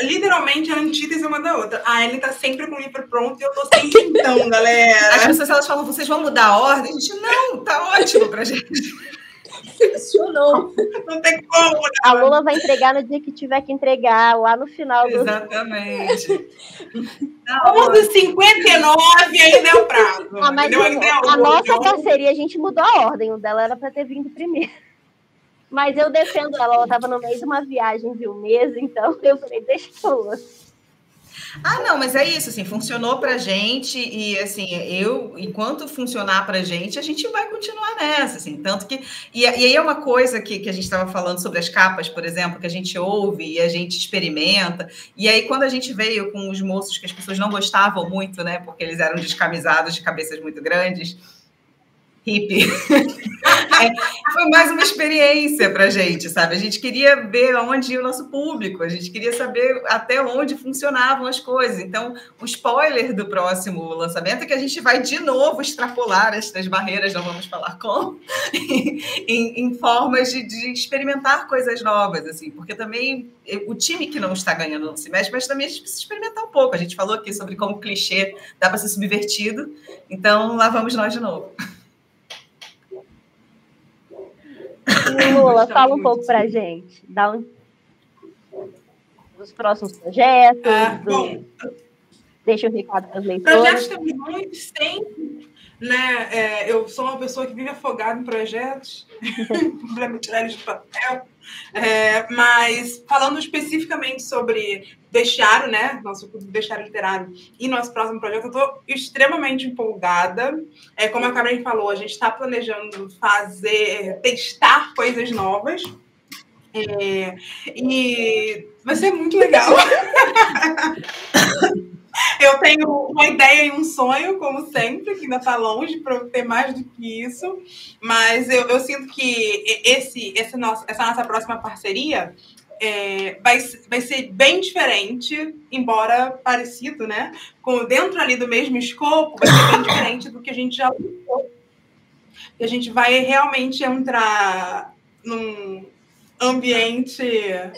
Literalmente, a antítese uma da outra. A Ellen tá sempre com o livro pronto e eu tô sempre então, galera. As pessoas, elas falam, vocês vão mudar a ordem? A gente, não, tá ótimo pra gente. Funcionou. Não tem como. A Lola vai entregar no dia que tiver que entregar, lá no final do... Exatamente. 11h59 ainda é o prazo. Mas a nossa parceria, a gente mudou a ordem. O dela era para ter vindo primeiro. Mas eu defendo ela estava no meio de uma viagem de 1 mês, então eu falei, deixa eu... Não, mas é isso, assim, funcionou pra gente e, assim, enquanto funcionar pra gente, a gente vai continuar nessa, assim, tanto que... E aí é uma coisa que a gente estava falando sobre as capas, por exemplo, que a gente ouve e a gente experimenta, e aí quando a gente veio com os moços que as pessoas não gostavam muito, né, porque eles eram descamisados, de cabeças muito grandes, hippie. Foi mais uma experiência pra gente, sabe? A gente queria ver onde ia o nosso público, a gente queria saber até onde funcionavam as coisas. Então, o spoiler do próximo lançamento é que a gente vai de novo extrapolar estas barreiras, não vamos falar como, em formas de experimentar coisas novas, assim, porque também o time que não está ganhando não se mexe, mas também a gente precisa experimentar um pouco. A gente falou aqui sobre como clichê dá para ser subvertido, então lá vamos nós de novo. Lula, fala um pouco pra gente dos próximos projetos, deixa um recado para os leitores. Projetos temos muitos, sempre, né? Eu sou uma pessoa que vive afogada em projetos, problema tirar eles do papel, mas falando especificamente sobre Bestiário, né? Nosso Bestiário Literário e nosso próximo projeto, eu estou extremamente empolgada. Como a Carmen falou, a gente está planejando testar coisas novas. E vai ser muito legal. Eu tenho uma ideia e um sonho, como sempre, que ainda está longe para ter mais do que isso. Mas eu sinto que essa nossa próxima parceria vai ser bem diferente, embora parecido, né? Dentro ali do mesmo escopo, vai ser bem diferente do que a gente já usou. E a gente vai realmente entrar num ambiente... Deixa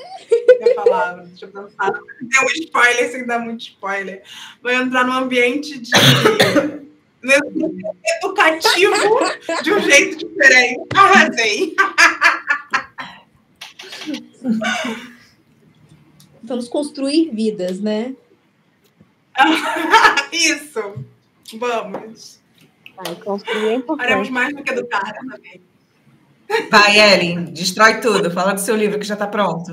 eu pensar. Tem um spoiler, sem dar muito spoiler. Vai entrar num ambiente educativo de um jeito diferente. Arrasei! Vamos construir vidas, né? Vai, Ellen, destrói tudo. Fala do seu livro que já está pronto.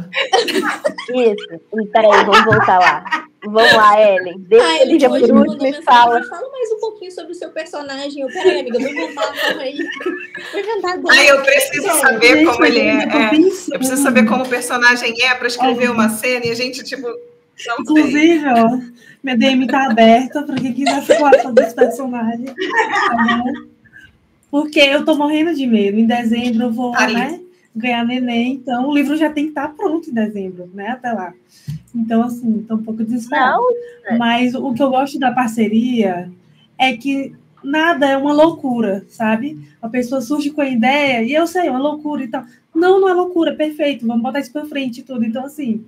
Isso. Peraí, vamos voltar lá. Vamos lá, Ellen. Deixa Ellen, eu por último e fala. Fala mais um pouquinho sobre o seu personagem. Peraí, amiga, vou inventar, calma aí. Vou inventar agora. Eu preciso saber como ele é. Eu preciso saber como o personagem é para escrever uma cena e a gente, tipo, não inclusive, sei. Ó, minha DM tá aberta para quem quiser falar sobre esse personagem. Tá bom? Porque eu tô morrendo de medo. Em dezembro eu vou, né, ganhar neném, então o livro já tem que estar pronto em dezembro, né, até lá. Então, assim, tô um pouco desesperada. Mas o que eu gosto da parceria é que nada é uma loucura, sabe? A pessoa surge com a ideia e eu sei, é uma loucura e tal. Não é loucura, perfeito, vamos botar isso para frente e tudo. Então, assim,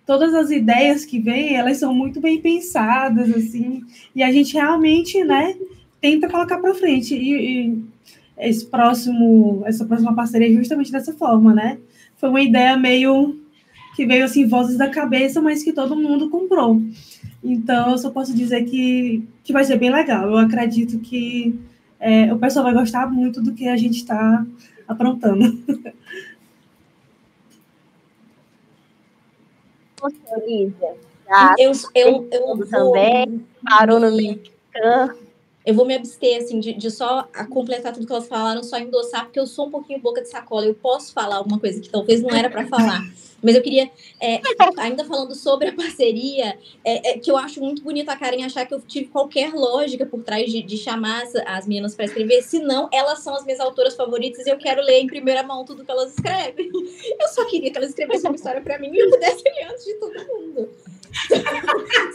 todas as ideias que vêm, elas são muito bem pensadas, assim, e a gente realmente, né, tenta colocar para frente. E essa próxima parceria é justamente dessa forma, né? Foi uma ideia meio que veio, assim, vozes da cabeça, mas que todo mundo comprou. Então, eu só posso dizer que vai ser bem legal. Eu acredito que o pessoal vai gostar muito do que a gente está aprontando. Lídia, eu também parou no meio de campo. Eu vou me abster, assim, de só completar tudo que elas falaram, só endossar, porque eu sou um pouquinho boca de sacola. Eu posso falar alguma coisa que talvez não era para falar. Mas eu queria, ainda falando sobre a parceria, que eu acho muito bonito a Karen achar que eu tive qualquer lógica por trás de chamar as meninas para escrever. Senão, elas são as minhas autoras favoritas e eu quero ler em primeira mão tudo que elas escrevem. Eu só queria que elas escrevessem uma história para mim e eu pudesse ler antes de todo mundo.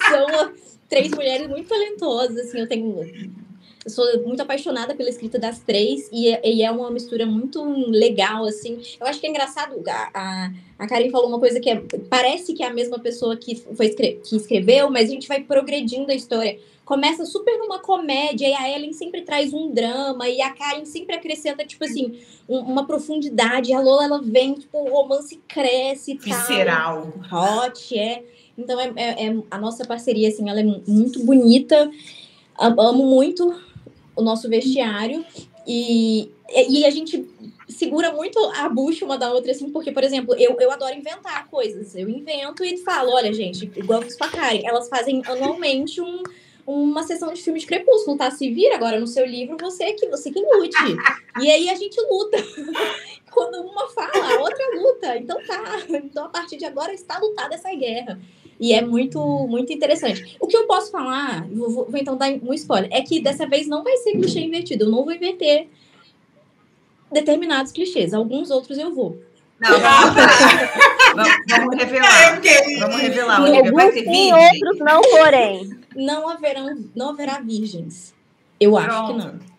São 3 mulheres muito talentosas, assim, eu sou muito apaixonada pela escrita das 3 e é uma mistura muito legal, assim. Eu acho que é engraçado, a Karen falou uma coisa que parece que é a mesma pessoa que escreveu, mas a gente vai progredindo a história. Começa super numa comédia e a Ellen sempre traz um drama e a Karen sempre acrescenta, tipo assim, uma profundidade. A Lola, ela vem, tipo, o romance cresce e tal. Visceral. Hot, Então, a nossa parceria, assim, ela é muito bonita. Amo muito o nosso vestiário e a gente segura muito a bucha uma da outra, assim, porque, por exemplo, eu adoro inventar coisas. Eu invento e falo, olha, gente, igual eu fiz com a Karen, elas fazem anualmente uma sessão de filme de Crepúsculo, tá? Se vira agora no seu livro, você que lute. E aí a gente luta. Quando uma fala, a outra luta. Então tá. Então, a partir de agora, está lutada essa guerra. E é muito, muito interessante. O que eu posso falar, vou então dar um spoiler, é que dessa vez não vai ser clichê invertido. Eu não vou inverter determinados clichês. Alguns outros eu vou. Não, vamos revelar. Vamos revelar, Olivia. Vai ter virgem? Outros não, porém. Não haverá virgens. Eu acho que não.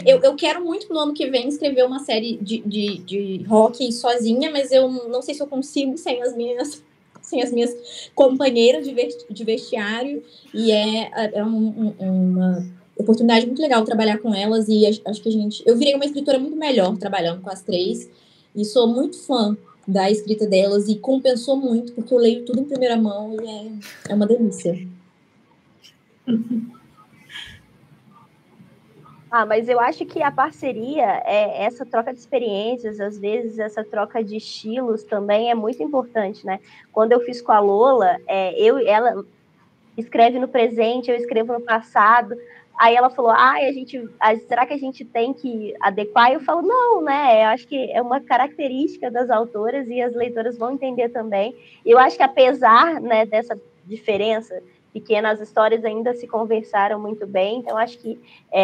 Eu quero muito no ano que vem escrever uma série de rock sozinha, mas eu não sei se eu consigo sem as minhas companheiras de vestiário, e é uma oportunidade muito legal trabalhar com elas, e acho que eu virei uma escritora muito melhor trabalhando com as 3, e sou muito fã da escrita delas, e compensou muito, porque eu leio tudo em primeira mão, e é uma delícia. Mas eu acho que a parceria, essa troca de experiências, às vezes essa troca de estilos também é muito importante, né? Quando eu fiz com a Lola, ela escreve no presente, eu escrevo no passado, aí ela falou, será que a gente tem que adequar? Eu falo, não, né? Eu acho que é uma característica das autoras e as leitoras vão entender também. Eu acho que apesar, né, dessa diferença pequena, as histórias ainda se conversaram muito bem, então acho que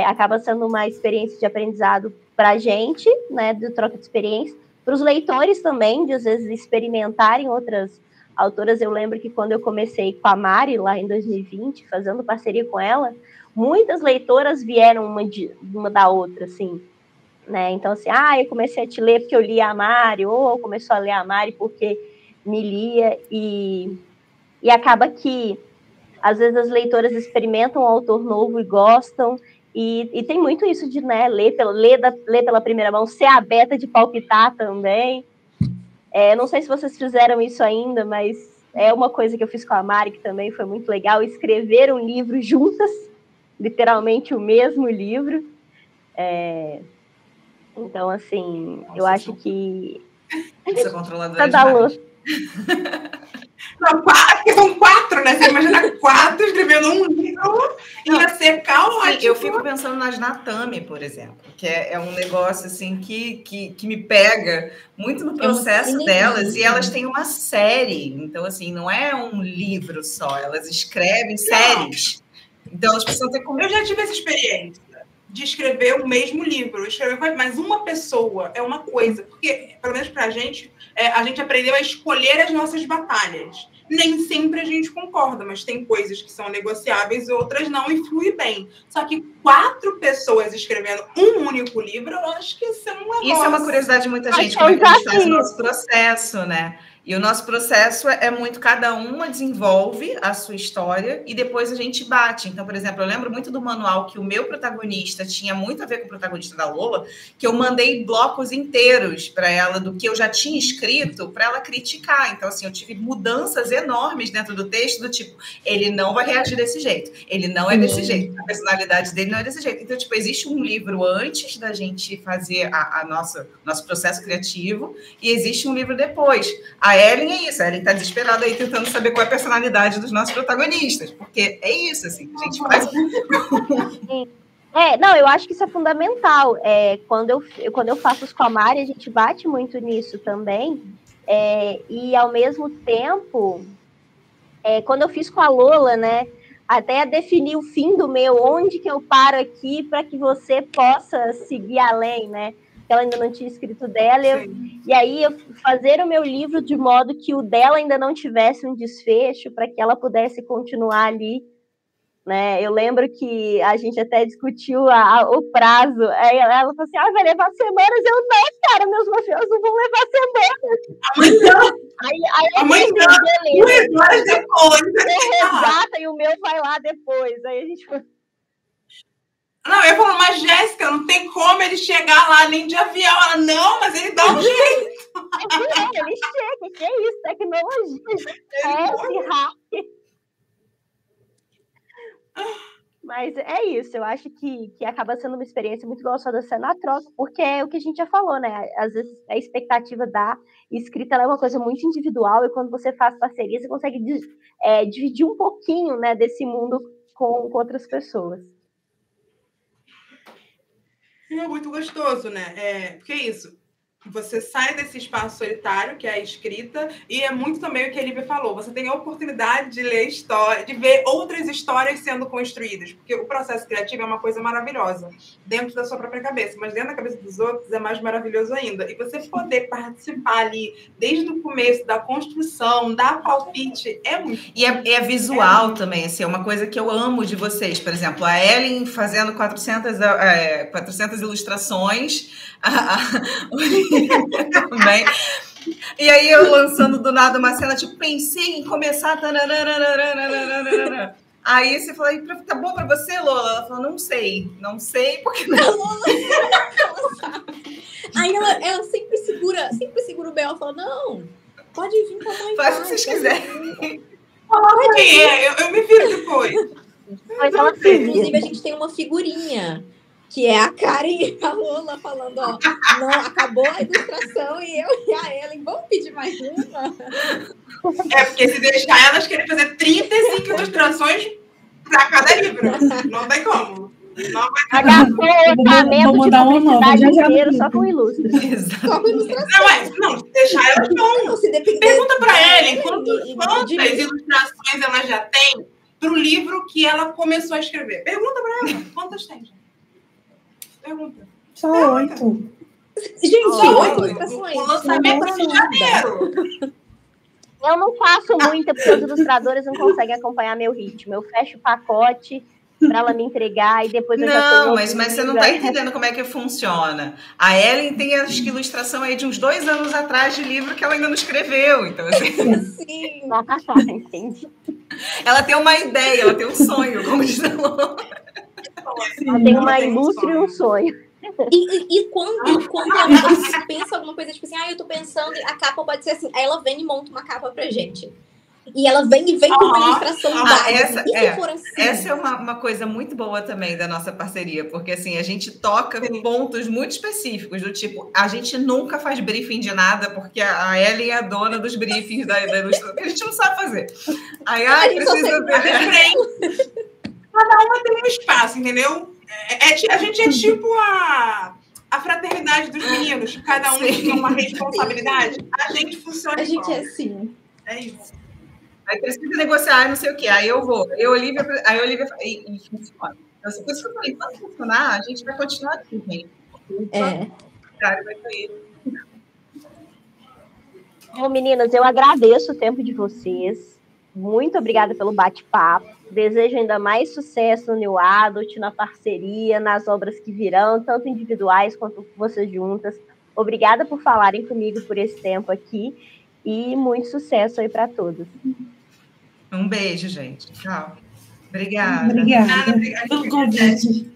acaba sendo uma experiência de aprendizado para a gente, né, de troca de experiência, para os leitores também, de às vezes experimentarem outras autoras. Eu lembro que quando eu comecei com a Mari, lá em 2020, fazendo parceria com ela, muitas leitoras vieram uma da outra, assim, né, então assim, eu comecei a te ler porque eu li a Mari, ou começou a ler a Mari porque me lia, e acaba que às vezes as leitoras experimentam um autor novo e gostam, e tem muito isso de, né, ler pela primeira mão, ser a beta de palpitar também. Não sei se vocês fizeram isso ainda, mas é uma coisa que eu fiz com a Mari, que também foi muito legal, escrever um livro juntas, literalmente o mesmo livro. Então, assim, nossa, eu acho que... Essa controladora é demais. Não, porque são 4, né? Você imagina 4 escrevendo um livro, ia ser caótico. Sim, eu fico pensando nas Natami, por exemplo, que é um negócio assim que me pega muito no processo delas, e elas têm uma série, então assim, não é um livro só, elas escrevem séries. Então elas precisam ter como... Eu já tive essa experiência de escrever o mesmo livro, mas uma pessoa é uma coisa, porque, pelo menos pra gente, a gente aprendeu a escolher as nossas batalhas. Nem sempre a gente concorda, mas tem coisas que são negociáveis e outras não, e flui bem. Só que 4 pessoas escrevendo um único livro, eu acho que isso é um negócio. Isso é uma curiosidade de muita gente, como é que a gente faz o nosso processo, né? E o nosso processo é muito, cada uma desenvolve a sua história e depois a gente bate. Então, por exemplo, eu lembro muito do manual que o meu protagonista tinha muito a ver com o protagonista da Lola, que eu mandei blocos inteiros para ela do que eu já tinha escrito para ela criticar. Então, assim, eu tive mudanças enormes dentro do texto, do tipo, ele não vai reagir desse jeito, ele não é desse jeito, a personalidade dele não é desse jeito. Então, tipo, existe um livro antes da gente fazer nosso processo criativo e existe um livro depois. A Ellen é isso, a Ellen está desesperada aí tentando saber qual é a personalidade dos nossos protagonistas, porque é isso, assim, a gente faz... Não, eu acho que isso é fundamental. Quando eu faço os com a Mari, a gente bate muito nisso também, e ao mesmo tempo, quando eu fiz com a Lola, né, até definir o fim do meu, onde que eu paro aqui para que você possa seguir além, né? Ela ainda não tinha escrito dela, e aí eu fazer o meu livro de modo que o dela ainda não tivesse um desfecho, para que ela pudesse continuar ali, né? Eu lembro que a gente até discutiu o prazo, aí ela falou assim, vai levar semanas, eu não, cara, meus mafiosos não vão levar semanas. Amanhã, 2 horas depois. Exato, e o meu vai lá depois, aí a gente foi... Não, eu falo, mas Jéssica, não tem como ele chegar lá nem de avião. Ela, não, mas ele dá um jeito. Ele chega, que é isso, tecnologia. Hack. Mas é isso, eu acho que acaba sendo uma experiência muito gostosa ser na troca, porque é o que a gente já falou, né? Às vezes a expectativa da escrita é uma coisa muito individual, e quando você faz parceria, você consegue dividir um pouquinho, né, desse mundo com outras pessoas. É muito gostoso, né? Porque é isso. Você sai desse espaço solitário, que é a escrita, e é muito também o que a Lívia falou. Você tem a oportunidade de ler história, de ver outras histórias sendo construídas, porque o processo criativo é uma coisa maravilhosa dentro da sua própria cabeça, mas dentro da cabeça dos outros é mais maravilhoso ainda. E você poder participar ali desde o começo da construção, dar palpite, é muito. E é visual também, assim, é uma coisa que eu amo de vocês. Por exemplo, a Ellen fazendo 400 ilustrações, também. E aí eu lançando do nada uma cena, tipo, pensei em começar. Aí você falou, tá bom pra você, Lola? Ela falou, não sei, porque não. Aí ela sempre segura o Bel, ela fala, não, pode vir com a mãe. Faz o que vocês quiserem. Eu me viro depois. Inclusive, a gente tem uma figurinha, que é a Karen e a Lola falando, ó, não, acabou a ilustração e eu e a Ellen, vamos pedir mais uma? Porque se deixar elas querem fazer 35 ilustrações para cada livro. Não tem como. Não vai ter. Vou mandar uma nova. Já só com ilustros. Só com ilustração. Não, se deixar elas não. Pergunta para Ellen quantas ilustrações ela já tem para o livro que ela começou a escrever. Pergunta para ela quantas tem. Pergunta. Só 8. Gente, 8 ilustrações. O lançamento é em janeiro. Eu não faço muita, porque os ilustradores não conseguem acompanhar meu ritmo. Eu fecho o pacote para ela me entregar e depois eu já Não, mas você não está entendendo como é que funciona. A Ellen tem acho que ilustração aí de uns 2 anos atrás de livro que ela ainda não escreveu. Então, assim... Sim. Entendi. Ela tem uma ideia, ela tem um sonho, como diz a Lola. Ela tem uma ilustre e um sonho. E quando ela pensa alguma coisa, tipo assim, eu tô pensando, a capa pode ser assim, aí ela vem e monta uma capa pra gente. E ela vem com uma ilustração básica. Essa é uma coisa muito boa também da nossa parceria, porque assim, a gente toca pontos muito específicos, do tipo, a gente nunca faz briefing de nada, porque a Ellen é a dona dos briefings da ilustração, que a gente não sabe fazer. Aí, precisa ver. Cada uma tem um espaço, entendeu? A gente é tipo a fraternidade dos meninos, cada um tem uma responsabilidade. A gente funciona. A gente é assim. É isso. Aí precisa negociar, não sei o quê. Aí eu vou. Aí a Olivia e funciona. Então, por isso que eu falei, quando funcionar, a gente vai continuar aqui, gente. Vai sair. Bom, meninas, eu agradeço o tempo de vocês. Muito obrigada pelo bate-papo. Desejo ainda mais sucesso no New Adult, na parceria, nas obras que virão, tanto individuais quanto vocês juntas. Obrigada por falarem comigo por esse tempo aqui e muito sucesso aí para todos. Um beijo, gente. Tchau. Obrigada. Obrigada pelo convite.